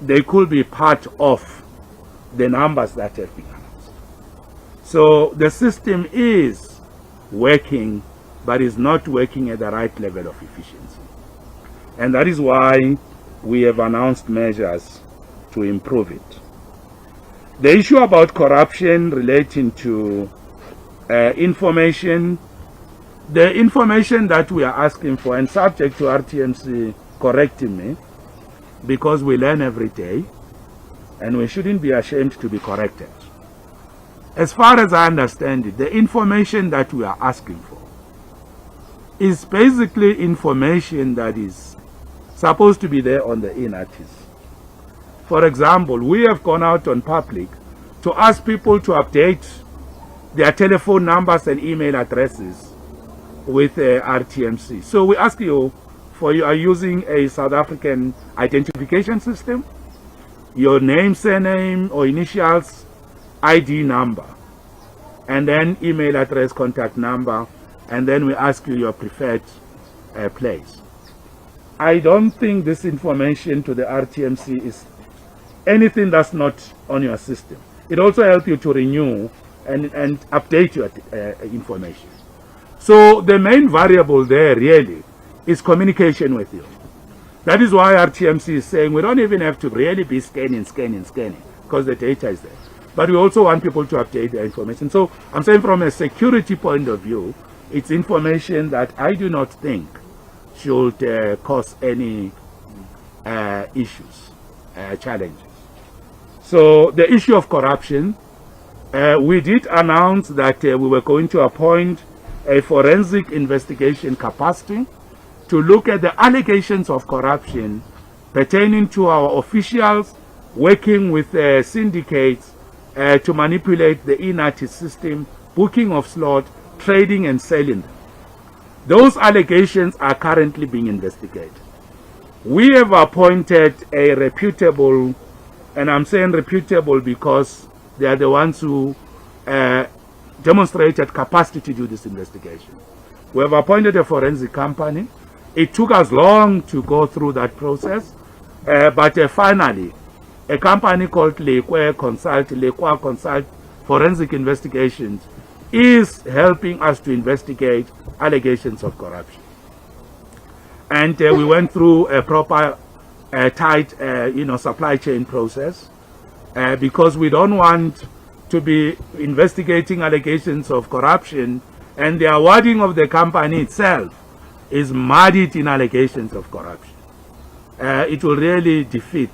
they could be part of the numbers that have been announced. So the system is working, but is not working at the right level of efficiency. And that is why we have announced measures to improve it. The issue about corruption relating to information, the information that we are asking for, and subject to RTMC correcting me, because we learn every day, and we shouldn't be ashamed to be corrected. As far as I understand it, the information that we are asking for is basically information that is supposed to be there on the in-artists. For example, we have gone out on public to ask people to update their telephone numbers and email addresses with RTMC. So we ask you, you are using a South African identification system, your name, surname, or initials, ID number, and then email address, contact number, and then we ask you your preferred place. I don't think this information to the RTMC is anything that's not on your system. It also helps you to renew and update your information. So the main variable there really is communication with you. That is why RTMC is saying we don't even have to really be scanning, because the data is there. But we also want people to update their information. So I'm saying from a security point of view, it's information that I do not think should cause any issues, challenges. So the issue of corruption, we did announce that we were going to appoint a forensic investigation capacity to look at the allegations of corruption pertaining to our officials working with syndicates to manipulate the e-notice system, booking of slot, trading and selling them. Those allegations are currently being investigated. We have appointed a reputable, and I'm saying reputable because they are the ones who demonstrated capacity to do this investigation. We have appointed a forensic company. It took us long to go through that process, but finally, a company called Lekwa Consult Forensic Investigations is helping us to investigate allegations of corruption. And we went through a proper, tight, supply chain process because we don't want to be investigating allegations of corruption and the awarding of the company itself is muddied in allegations of corruption. It will really defeat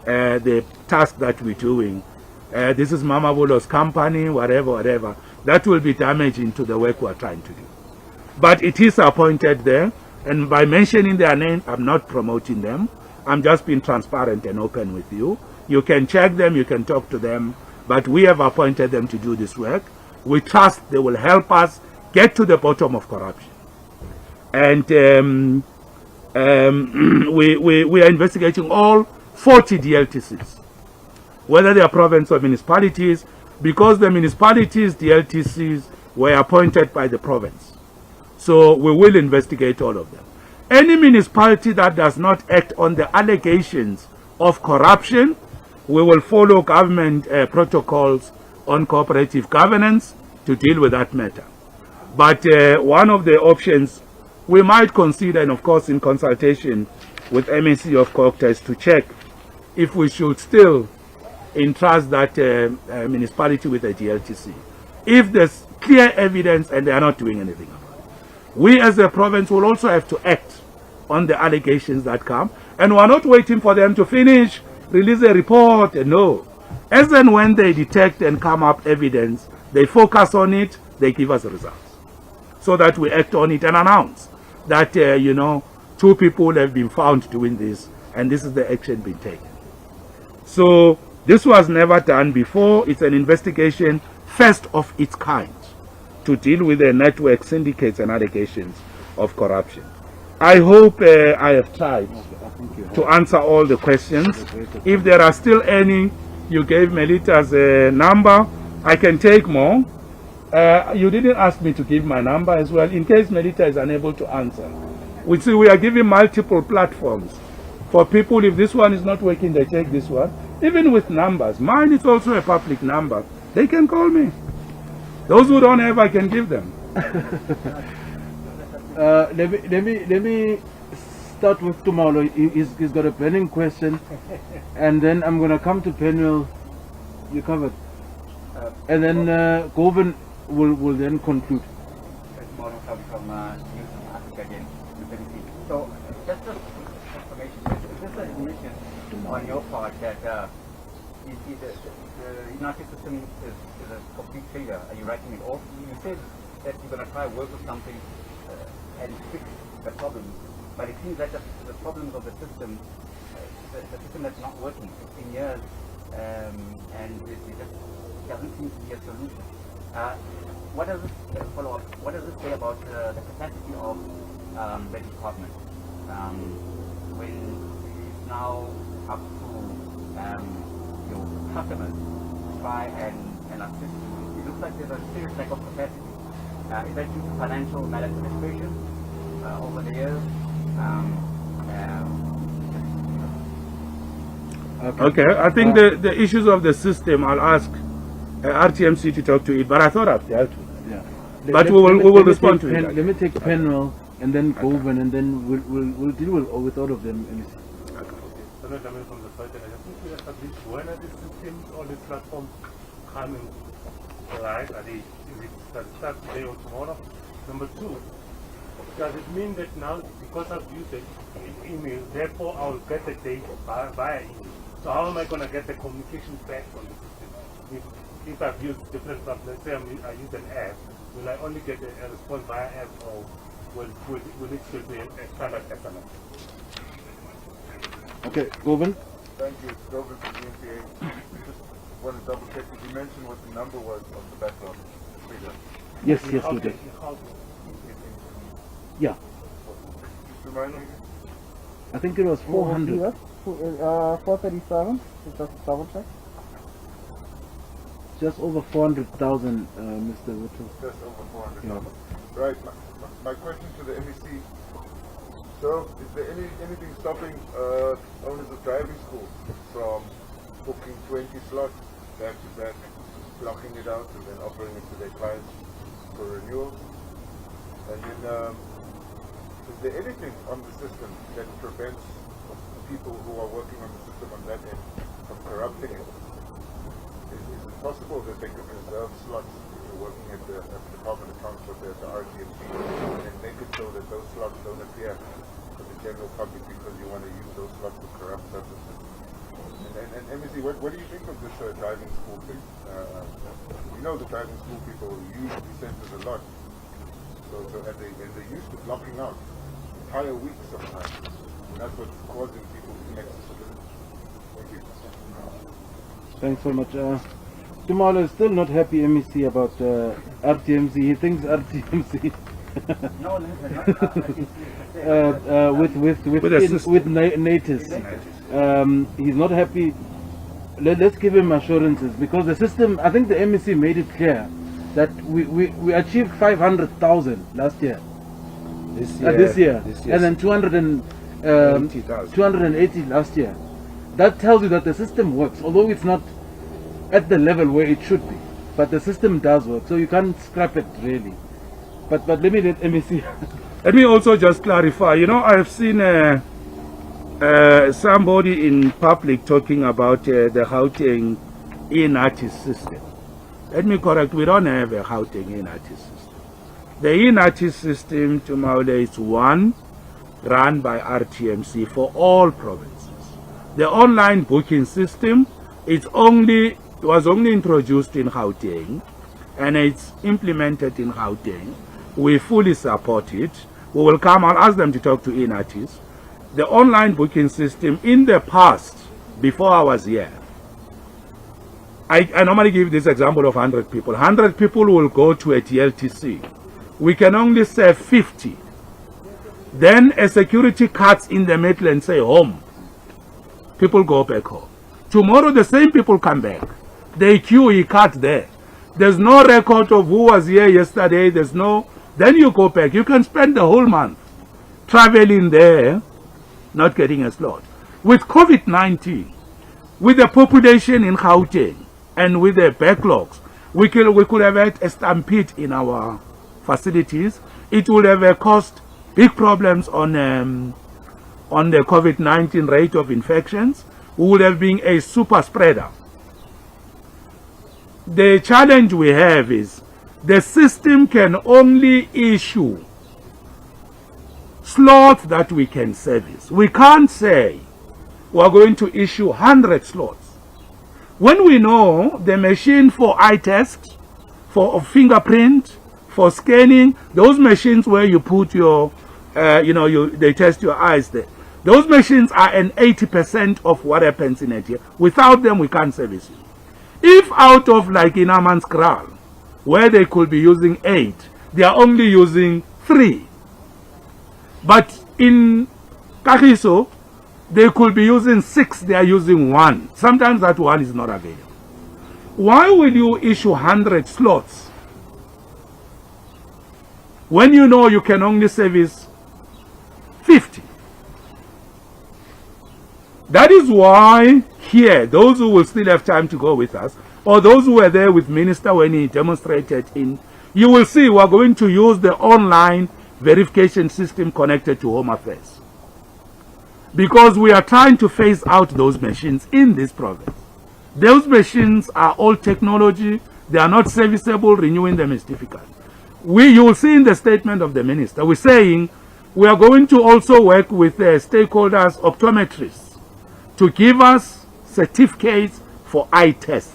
the task that we're doing. This is Mama Bolo's company, whatever. That will be damaging to the work we're trying to do. But it is appointed there, and by mentioning their name, I'm not promoting them. I'm just being transparent and open with you. You can check them, you can talk to them, but we have appointed them to do this work. We trust they will help us get to the bottom of corruption. And we are investigating all 40 DLTCs, whether they are province or municipalities, because the municipalities, DLTCs, were appointed by the province. So we will investigate all of them. Any municipality that does not act on the allegations of corruption, we will follow government protocols on cooperative governance to deal with that matter. But one of the options we might consider, and of course in consultation with MAC of COCTA, is to check if we should still entrust that municipality with a GLTC, if there's clear evidence and they are not doing anything about it. We as a province will also have to act on the allegations that come, and we're not waiting for them to finish, release a report, and no. As and when they detect and come up evidence, they focus on it, they give us results, so that we act on it and announce that, 2 people have been found doing this, and this is the action being taken. So this was never done before. It's an investigation first of its kind to deal with the network syndicates and allegations of corruption. I hope I have tried to answer all the questions. If there are still any, you gave Melita's number. I can take more. You didn't ask me to give my number as well, in case Melita is unable to answer. We see we are giving multiple platforms for people. If this one is not working, they take this one. Even with numbers, mine is also a public number. They can call me. Those who don't have, I can give them. Let me start with Tumalo. He's got a burning question, and then I'm gonna come to Penwell. You covered, and then Govan will then conclude. Tomorrow coming from News from Africa again. So just information. Is this an admission on your part that you see the United system is a complete failure? Are you writing it off? You said that you're going to try work with something and fix the problem, but it seems like the problems of the system, the system that's not working 15 years, and it just doesn't seem to be a solution. What does this follow up? What does this say about the capacity of the department when it's now up to your customers to try and assist you? It looks like there's a serious lack of capacity. Is that due to financial maladministration over the years? Okay, I think the issues of the system, I'll ask RTMC to talk to it, but I thought I've dealt with it. Yeah. But we will respond to it. Let me take Penwell and then Govan, and then we'll deal with all of them. So not coming from the side, and I just need to establish when are these systems, all these platforms coming live? Does it start today or tomorrow? Number 2, does it mean that now, because I've used the email, therefore I'll get the data via email? So how am I going to get the communication back on the system? If I've used different stuff, let's say I use an app, will I only get a response via app, or will it still be a standard SMS? Okay, Govan. Thank you. It's Dover from the NPA. Just want to double check. Did you mention what the number was of the backlog figure? Yes, yes, we did. Yeah, Just remind me. I think it was 400. Yes, 437. Just double check. Just over 400,000, Mr. Whittle. Just over 400,000. Right. My question to the MEC. So, is there anything stopping owners of driving schools from booking 20 slots back to back, blocking it out, and then offering it to their clients for renewal? And then, is there anything on the system that prevents people who are working on the system on that end from corrupting it? Is it possible that they could reserve slots if you're working at the Department of Transport, at the RTMC, and make it so that those slots don't appear for the general public because you want to use those slots to corrupt purposes? And MEC, what do you think of this driving school thing? We know the driving school people use these centers a lot. So and they're used to blocking out entire weeks sometimes. And that's what's causing people to make disabilities. Thank you. Thanks so much. Tumalo is still not happy, MEC, about RTMC. He thinks RTMC No, listen, with natives. He's not happy. Let's give him assurances, because the system, I think the MEC made it clear that we achieved 500,000 last year. This year. And then 280 last year. That tells you that the system works, although it's not at the level where it should be. But the system does work, so you can't scrap it really. But let me let MEC. Let me also just clarify. You know, I've seen somebody in public talking about the Gauteng e-notice system. Let me correct, we don't have a Gauteng e-notice system. The e-notice system, Tumaule, is one run by RTMC for all provinces. The online booking system was only introduced in Gauteng, and it's implemented in Gauteng. We fully support it. We will come, I'll ask them to talk to e-notice. The online booking system in the past, before I was here, I normally give this example of 100 people. 100 people will go to a TLTC. We can only serve 50. Then a security cuts in the middle and say home. People go back home. Tomorrow the same people come back. They queue, he cut there. There's no record of who was here yesterday. There's no. Then you go back. You can spend the whole month traveling there, not getting a slot. With COVID-19, with the population in Gauteng and with the backlogs, we could have had a stampede in our facilities. It would have caused big problems on the COVID-19 rate of infections. We would have been a super spreader. The challenge we have is the system can only issue slots that we can service. We can't say we're going to issue 100 slots. When we know the machine for eye test, for fingerprint, for scanning, those machines where you put your, they test your eyes there. Those machines are an 80% of what happens in it here. Without them, we can't service you. If out of, like in Amanskral, where they could be using 8, they are only using 3. But in Kagiso, they could be using 6, they are using 1. Sometimes that 1 is not available. Why will you issue 100 slots when you know you can only service 50? That is why here, those who will still have time to go with us, or those who were there with Minister when he demonstrated you will see we are going to use the online verification system connected to Home Affairs. Because we are trying to phase out those machines in this province. Those machines are old technology, they are not serviceable, renewing them is difficult. You will see in the statement of the minister, we're saying we are going to also work with stakeholders, optometrists, to give us certificates for eye tests.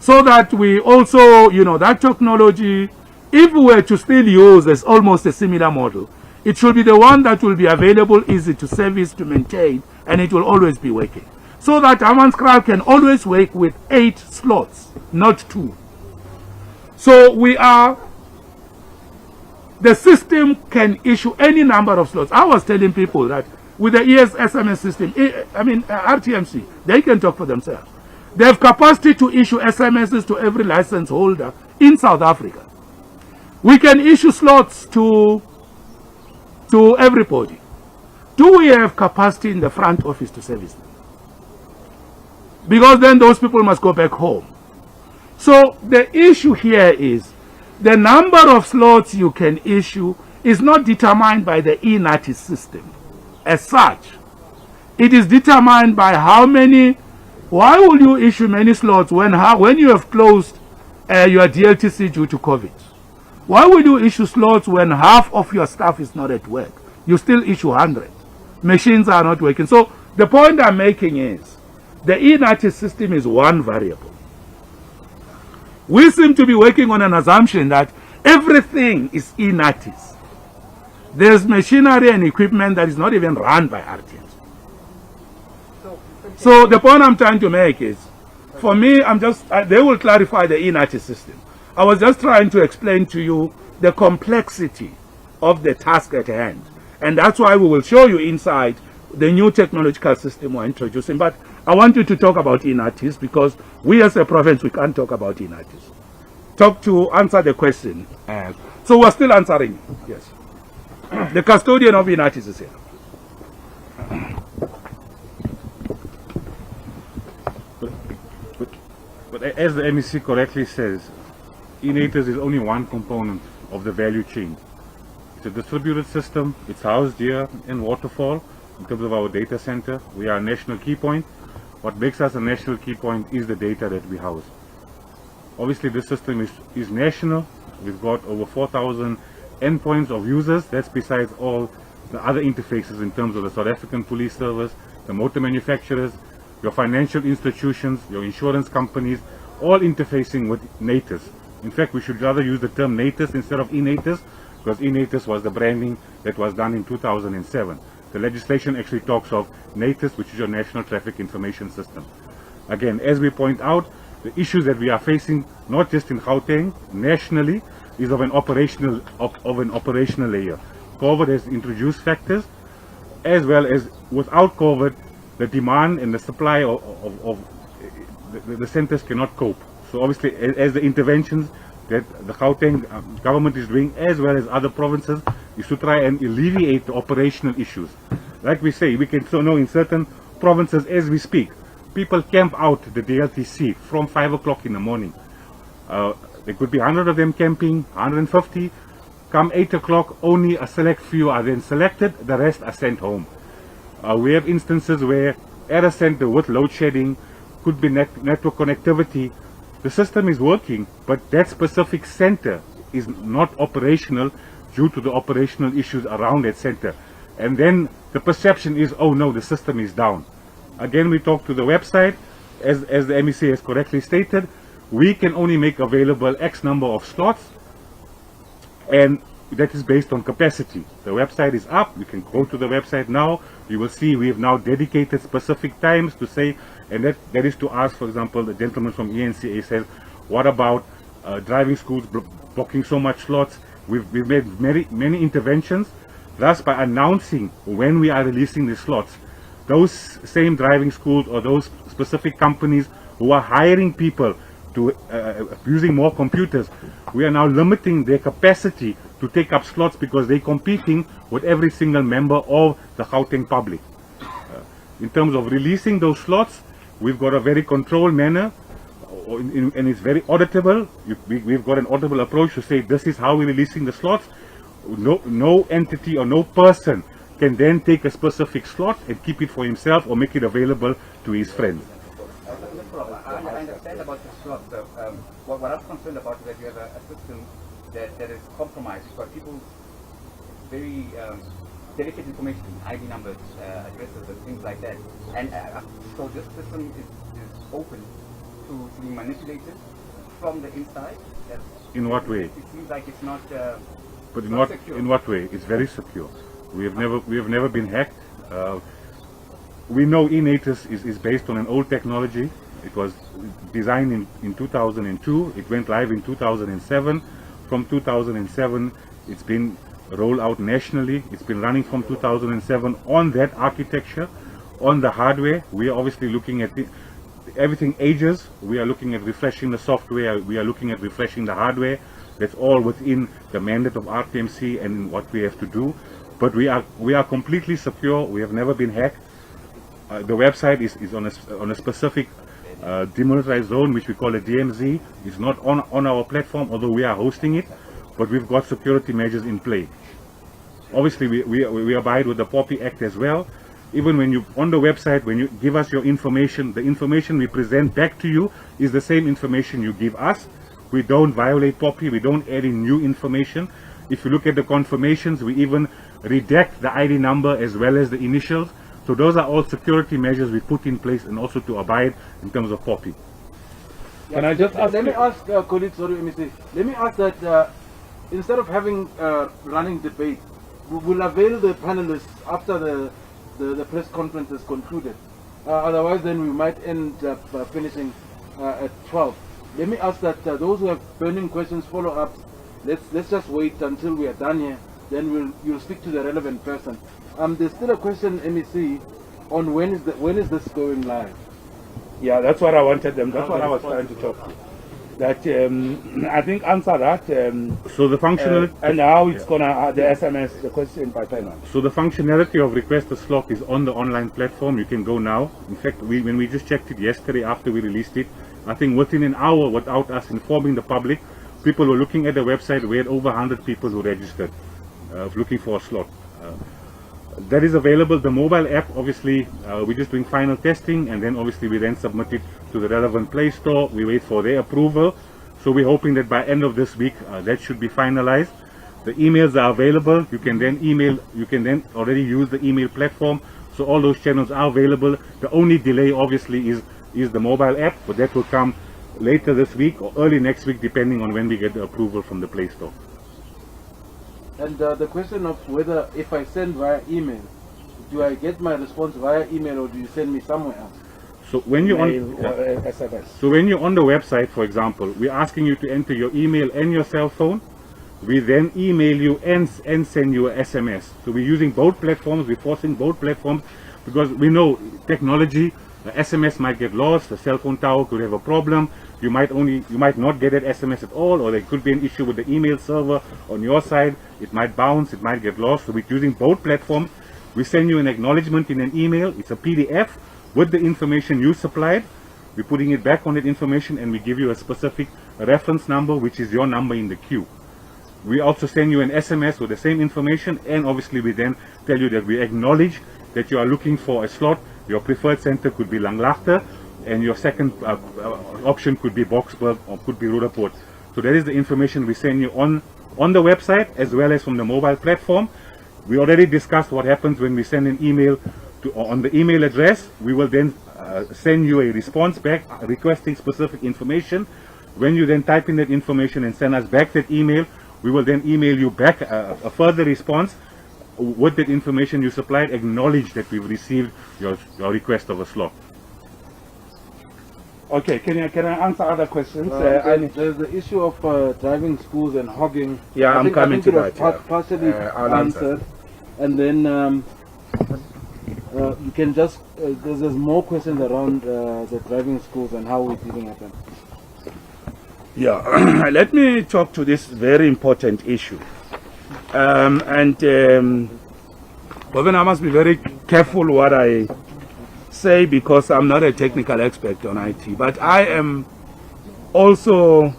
So that we also, that technology, if we were to still use as almost a similar model, it should be the one that will be available, easy to service, to maintain, and it will always be working. so that Hammanskraal can always work with 8 slots, not 2. So the system can issue any number of slots. I was telling people that with the SMS system, RTMC, they can talk for themselves. They have capacity to issue SMSs to every license holder in South Africa. We can issue slots to everybody. Do we have capacity in the front office to service them? Because then those people must go back home. So the issue here is the number of slots you can issue is not determined by the e-notice system as such. It is determined by how many. Why will you issue many slots when you have closed your DLTC due to COVID? Why will you issue slots when half of your staff is not at work? You still issue 100. Machines are not working. So the point I'm making is the e-notice system is one variable. We seem to be working on an assumption that everything is e-notice. There's machinery and equipment that is not even run by RTMC. So the point I'm trying to make is, for me, they will clarify the e-notice system. I was just trying to explain to you the complexity of the task at hand. And that's why we will show you inside the new technological system we're introducing. But I want you to talk about e-notice because we as a province, we can't talk about e-notice. Answer the question. So we're still answering. Yes. The custodian of e-notice is here. But as the MEC correctly says, e-notice is only one component of the value chain. It's a distributed system. It's housed here in Waterfall in terms of our data center. We are a national key point. What makes us a national key point is the data that we house. Obviously, this system is national. We've got over 4,000 endpoints of users. That's besides all the other interfaces in terms of the South African Police Service, the motor manufacturers, your financial institutions, your insurance companies, all interfacing with NATIS. In fact, we should rather use the term NATIS instead of e-NATIS, because e-NATIS was the branding that was done in 2007. The legislation actually talks of NATIS, which is your National Traffic Information System. Again, as we point out, the issues that we are facing, not just in Gauteng, nationally, is of an operational layer. COVID has introduced factors, as well as without COVID, the demand and the supply of the centers cannot cope. So obviously, as the interventions that the Gauteng government is doing, as well as other provinces, is to try and alleviate the operational issues. Like we say, we can so know in certain provinces as we speak, people camp out the DLTC from 5 o'clock in the morning. There could be 100 of them camping, 150. Come 8 o'clock, only a select few are then selected, the rest are sent home. We have instances where at a center with load shedding, could be network connectivity, the system is working, but that specific center is not operational due to the operational issues around that center. And then the perception is, oh no, the system is down. Again, we talk to the website, as the MEC has correctly stated, we can only make available X number of slots, and that is based on capacity. The website is up, you can go to the website now, you will see we have now dedicated specific times to say, and that is to ask, for example, the gentleman from ENCA says, what about driving schools blocking so much slots? We've made many interventions. Thus, by announcing when we are releasing the slots, those same driving schools or those specific companies who are hiring people to using more computers, we are now limiting their capacity to take up slots because they're competing with every single member of the Gauteng public. In terms of releasing those slots, we've got a very controlled manner, and it's very auditable. We've got an auditable approach to say this is how we're releasing the slots. No entity or no person can then take a specific slot and keep it for himself or make it available to his friends. I understand about the slot. So, what I'm concerned about is that you have a system that is compromised. You've got people very delicate information, ID numbers, addresses, and things like that. And so this system is open to be manipulated from the inside. In what way? It seems like it's not. But in what way? It's very secure. We have never been hacked. we know eNatus is based on an old technology. It was designed in 2002. It went live in 2007. From 2007, it's been rolled out nationally. It's been running from 2007 on that architecture, on the hardware. We are obviously looking at everything ages. We are looking at refreshing the software. We are looking at refreshing the hardware. That's all within the mandate of RTMC and what we have to do. But we are completely secure. We have never been hacked. The website is on a specific demilitarized zone, which we call a DMZ. It's not on our platform, although we are hosting it, but we've got security measures in play. Obviously, we abide with the POPI Act as well. Even when you on the website, when you give us your information, the information we present back to you is the same information you give us. We don't violate POPI. We don't add in new information. If you look at the confirmations, we even redact the ID number as well as the initials. So those are all security measures we put in place, and also to abide in terms of POPI. Yeah, can I just ask? Let me ask, colleagues, sorry, MEC. Let me ask that instead of having running debate, we will avail the panelists after the press conference is concluded. Otherwise, then we might end up finishing at 12. Let me ask that those who have burning questions, follow-ups, let's just wait until we are done here. Then you'll speak to the relevant person. There's still a question, MEC, on when is this going live? Yeah, that's what I wanted them. That's what I was trying to talk to. That I think answer that. So the functionality and how it's gonna the SMS, the question by payment. So the functionality of request a slot is on the online platform. You can go now. In fact, when we just checked it yesterday after we released it, I think within an hour, without us informing the public, people were looking at the website. We had over 100 people who registered looking for a slot. That is available. The mobile app, obviously, we're just doing final testing, and then obviously we then submit it to the relevant Play Store. We wait for their approval. So we're hoping that by end of this week, that should be finalized. The emails are available. You can then email, you can then already use the email platform. So all those channels are available. The only delay, obviously, is the mobile app, but that will come later this week or early next week, depending on when we get the approval from the Play Store. And the question of whether if I send via email, do I get my response via email or do you send me somewhere else? So when you're on SMS. So when you're on the website, for example, we're asking you to enter your email and your cell phone. We then email you and send you a SMS. So we're using both platforms. We're forcing both platforms because we know technology. The SMS might get lost. The cell phone tower could have a problem. You might not get that SMS at all, or there could be an issue with the email server on your side. It might bounce. It might get lost. So we're using both platforms. We send you an acknowledgement in an email. It's a PDF with the information you supplied. We're putting it back on that information, and we give you a specific reference number, which is your number in the queue. We also send you an SMS with the same information, and obviously we then tell you that we acknowledge that you are looking for a slot. Your preferred center could be Langlaagte, and your second option could be Boksburg or could be Roodepoort. So that is the information we send you on the website as well as from the mobile platform. We already discussed what happens when we send an email on the email address. We will then send you a response back requesting specific information. When you then type in that information and send us back that email, we will then email you back a further response with that information you supplied, acknowledge that we've received your request of a slot. Okay, can I answer other questions? There's the issue of driving schools and hogging. Yeah, I'm coming to that. Partially answered, and then you can just there's more questions around the driving schools and how we're dealing with them. Yeah, let me talk to this very important issue. But then I must be very careful what I say because I'm not a technical expert on IT, but I am also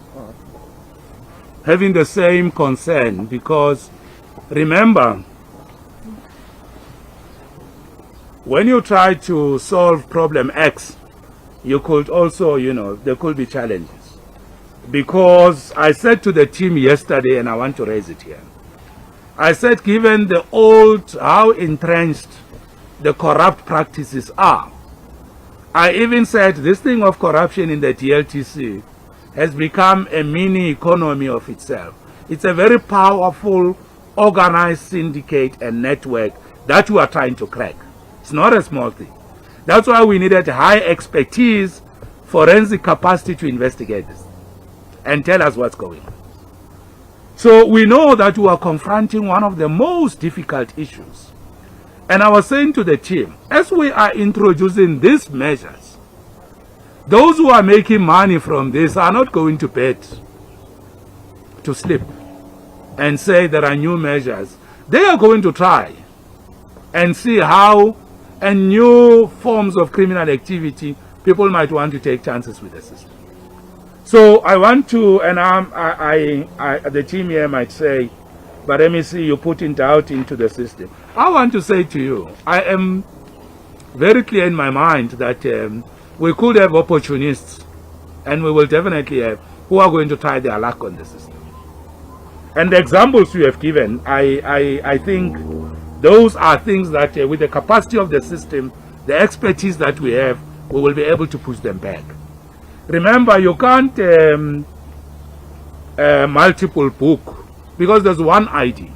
having the same concern because remember, when you try to solve problem X, you could also, there could be challenges. Because I said to the team yesterday, and I want to raise it here, I said given the how entrenched the corrupt practices are, I even said this thing of corruption in the DLTC has become a mini economy of itself. It's a very powerful, organized syndicate and network that we are trying to crack. It's not a small thing. That's why we needed high expertise, forensic capacity to investigate this and tell us what's going on. So we know that we are confronting one of the most difficult issues. And I was saying to the team, as we are introducing these measures, those who are making money from this are not going to bed to sleep and say there are new measures. They are going to try and see how and new forms of criminal activity people might want to take chances with the system. So I want to, and the team here might say, but MEC, you putting doubt into the system. I want to say to you, I am very clear in my mind that we could have opportunists, and we will definitely have, who are going to try their luck on the system. And the examples you have given, I think those are things that with the capacity of the system, the expertise that we have, we will be able to push them back. Remember, you can't multiple book because there's one ID.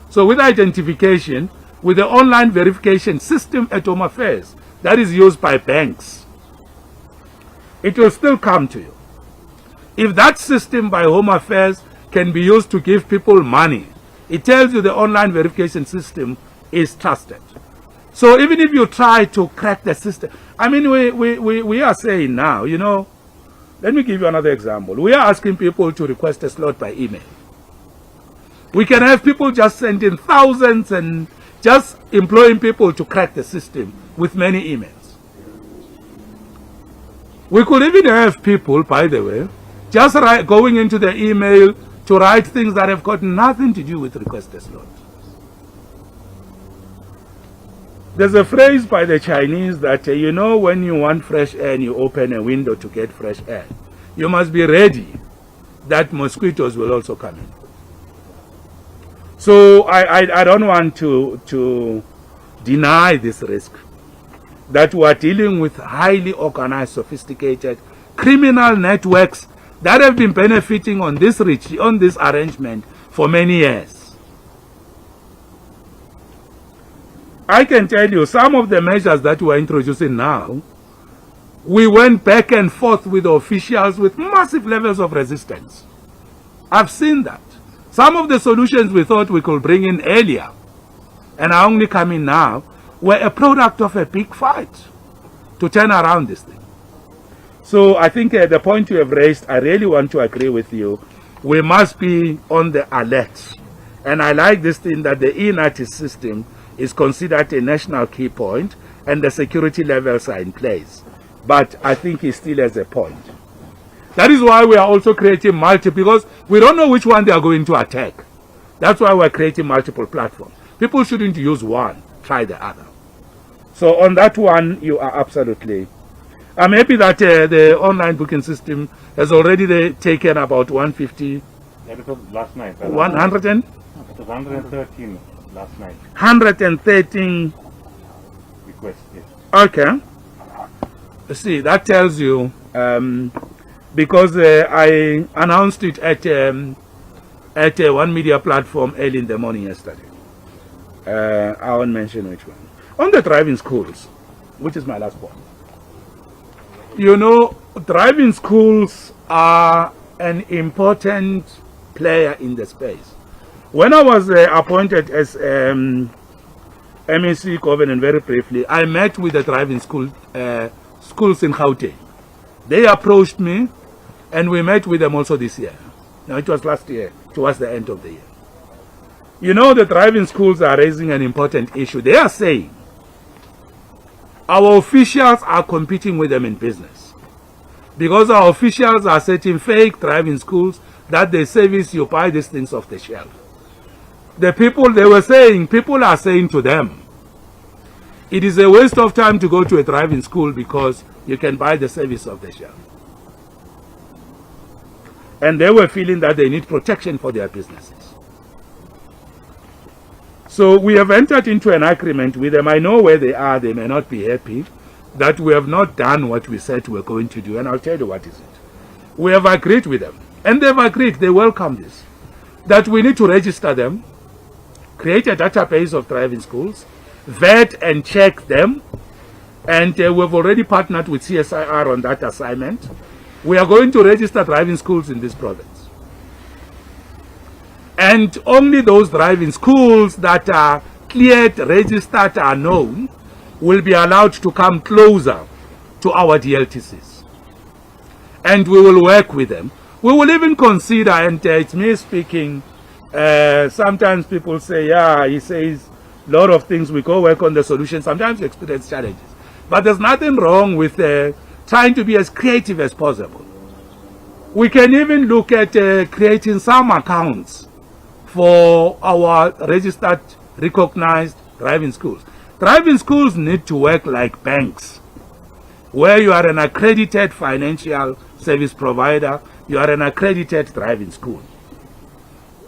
So with identification, with the online verification system at Home Affairs that is used by banks, it will still come to you. If that system by Home Affairs can be used to give people money, it tells you the online verification system is trusted. So even if you try to crack the system, I mean, we are saying now, you know, let me give you another example. We are asking people to request a slot by email. We can have people just sending thousands and just employing people to crack the system with many emails. We could even have people, by the way, just going into the email to write things that have got nothing to do with request a slot. There's a phrase by the Chinese that, you know, when you want fresh air and you open a window to get fresh air, you must be ready that mosquitoes will also come in. So I don't want to deny this risk, that we are dealing with highly organized, sophisticated criminal networks that have been benefiting on this arrangement for many years. I can tell you some of the measures that we are introducing now, we went back and forth with officials with massive levels of resistance. I've seen that. Some of the solutions we thought we could bring in earlier and are only coming now were a product of a big fight to turn around this thing. So I think the point you have raised, I really want to agree with you. We must be on the alert. And I like this thing that the e-notice system is considered a national key point and the security levels are in place. But I think he still has a point. That is why we are also creating because we don't know which one they are going to attack. That's why we're creating multiple platforms. People shouldn't use one, try the other. So on that one, you are absolutely. I'm happy that the online booking system has already taken about 150. That was last night. 100 and? It was 113 last night. 113 requests, yes. Okay. See, that tells you, because I announced it at one media platform early in the morning yesterday. I won't mention which one. On the driving schools, which is my last point. You know, driving schools are an important player in the space. When I was appointed as MEC Covenant, very briefly, I met with the driving schools in Gauteng. They approached me, and we met with them also this year. No, it was last year, towards the end of the year. You know, the driving schools are raising an important issue. They are saying our officials are competing with them in business, because our officials are setting fake driving schools that they service, you buy these things off the shelf. The people, they were saying, people are saying to them, it is a waste of time to go to a driving school because you can buy the service off the shelf. And they were feeling that they need protection for their businesses. So we have entered into an agreement with them. I know where they are. They may not be happy that we have not done what we said we were going to do. And I'll tell you what is it. We have agreed with them. And they've agreed. They welcome this. That we need to register them, create a database of driving schools, vet and check them. And we've already partnered with CSIR on that assignment. We are going to register driving schools in this province. And only those driving schools that are cleared, registered, are known, will be allowed to come closer to our DLTCs. And we will work with them. We will even consider, and it's me speaking, sometimes people say, yeah, he says a lot of things, we go work on the solution, sometimes we experience challenges. But there's nothing wrong with trying to be as creative as possible. We can even look at creating some accounts for our registered, recognized driving schools. Driving schools need to work like banks, where you are an accredited financial service provider, you are an accredited driving school.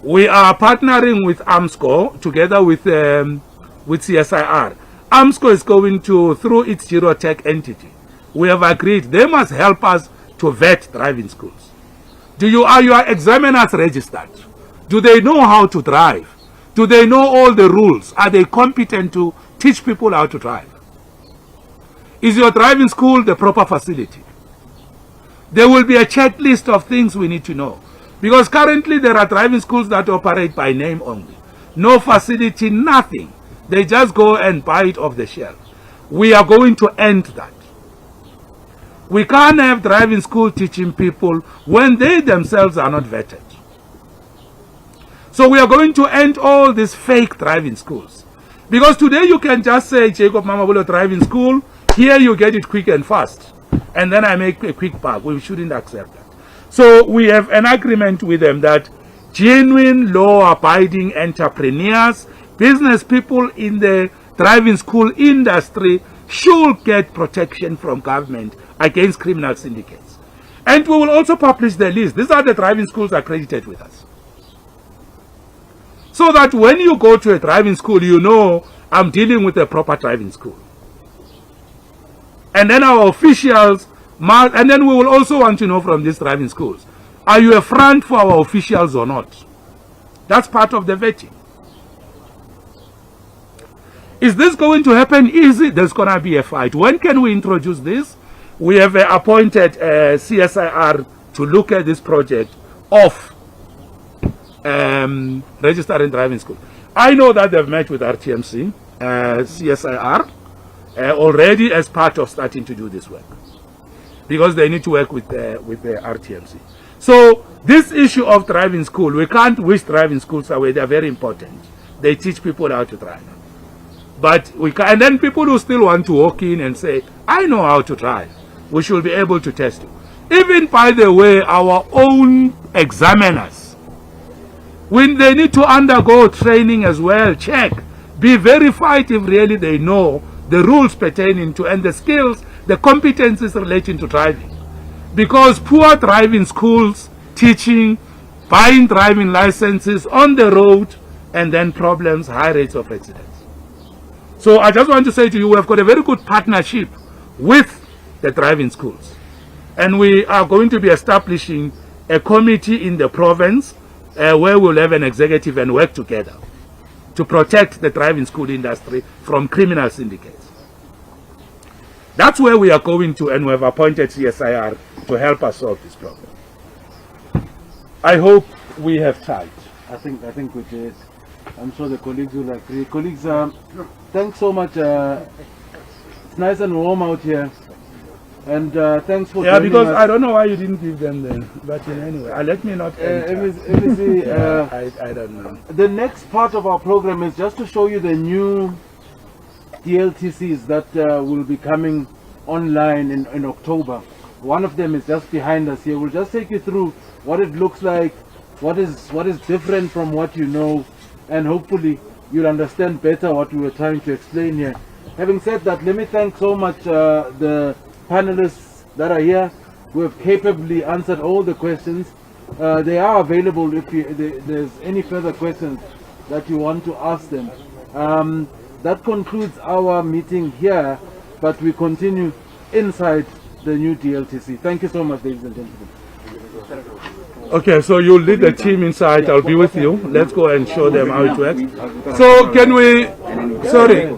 We are partnering with AMSCO together with CSIR. AMSCO is going to, through its Girotech entity, we have agreed they must help us to vet driving schools. Are your examiners registered? Do they know how to drive? Do they know all the rules? Are they competent to teach people how to drive? Is your driving school the proper facility? There will be a checklist of things we need to know. Because currently there are driving schools that operate by name only. No facility, nothing. They just go and buy it off the shelf. We are going to end that. We can't have driving school teaching people when they themselves are not vetted. So we are going to end all these fake driving schools. Because today you can just say, Jacob Mamabulo driving school, here you get it quick and fast. And then I make a quick buck. We shouldn't accept that. So we have an agreement with them that genuine law-abiding entrepreneurs, business people in the driving school industry should get protection from government against criminal syndicates. And we will also publish the list. These are the driving schools accredited with us. So that when you go to a driving school, you know I'm dealing with a proper driving school. And then our officials, and then we will also want to know from these driving schools, are you a front for our officials or not? That's part of the vetting. Is this going to happen easy? There's going to be a fight. When can we introduce this? We have appointed CSIR to look at this project of registering driving school. I know that they've met with RTMC, CSIR, already as part of starting to do this work, because they need to work with the RTMC. So this issue of driving school, we can't wish driving schools away. They are very important. They teach people how to drive. But we can, and then people who still want to walk in and say, I know how to drive, we should be able to test you. Even, by the way, our own examiners, when they need to undergo training as well, check, be verified if really they know the rules pertaining to and the skills, the competencies relating to driving. Because poor driving schools, teaching, buying driving licenses on the road, and then problems, high rates of accidents. So I just want to say to you, we have got a very good partnership with the driving schools. And we are going to be establishing a committee in the province where we'll have an executive and work together to protect the driving school industry from criminal syndicates. That's where we are going to, and we have appointed CSIR to help us solve this problem. I hope we have tried. I think we did. I'm sure the colleagues will agree. Colleagues, thanks so much. It's nice and warm out here. And thanks for joining because us. I don't know why you didn't give them the, but anyway, let me not enter. I don't know. The next part of our program is just to show you the new DLTCs that will be coming online in October. One of them is just behind us here. We'll just take you through what it looks like, what is different from what you know, and hopefully you'll understand better what we were trying to explain here. Having said that, let me thank so much the panelists that are here who have capably answered all the questions. They are available if there's any further questions that you want to ask them. That concludes our meeting here, but we continue inside the new DLTC. Thank you so much, ladies and gentlemen. Okay, so you'll lead the team inside. I'll be with you. Let's go and show them how it works. So can we, sorry.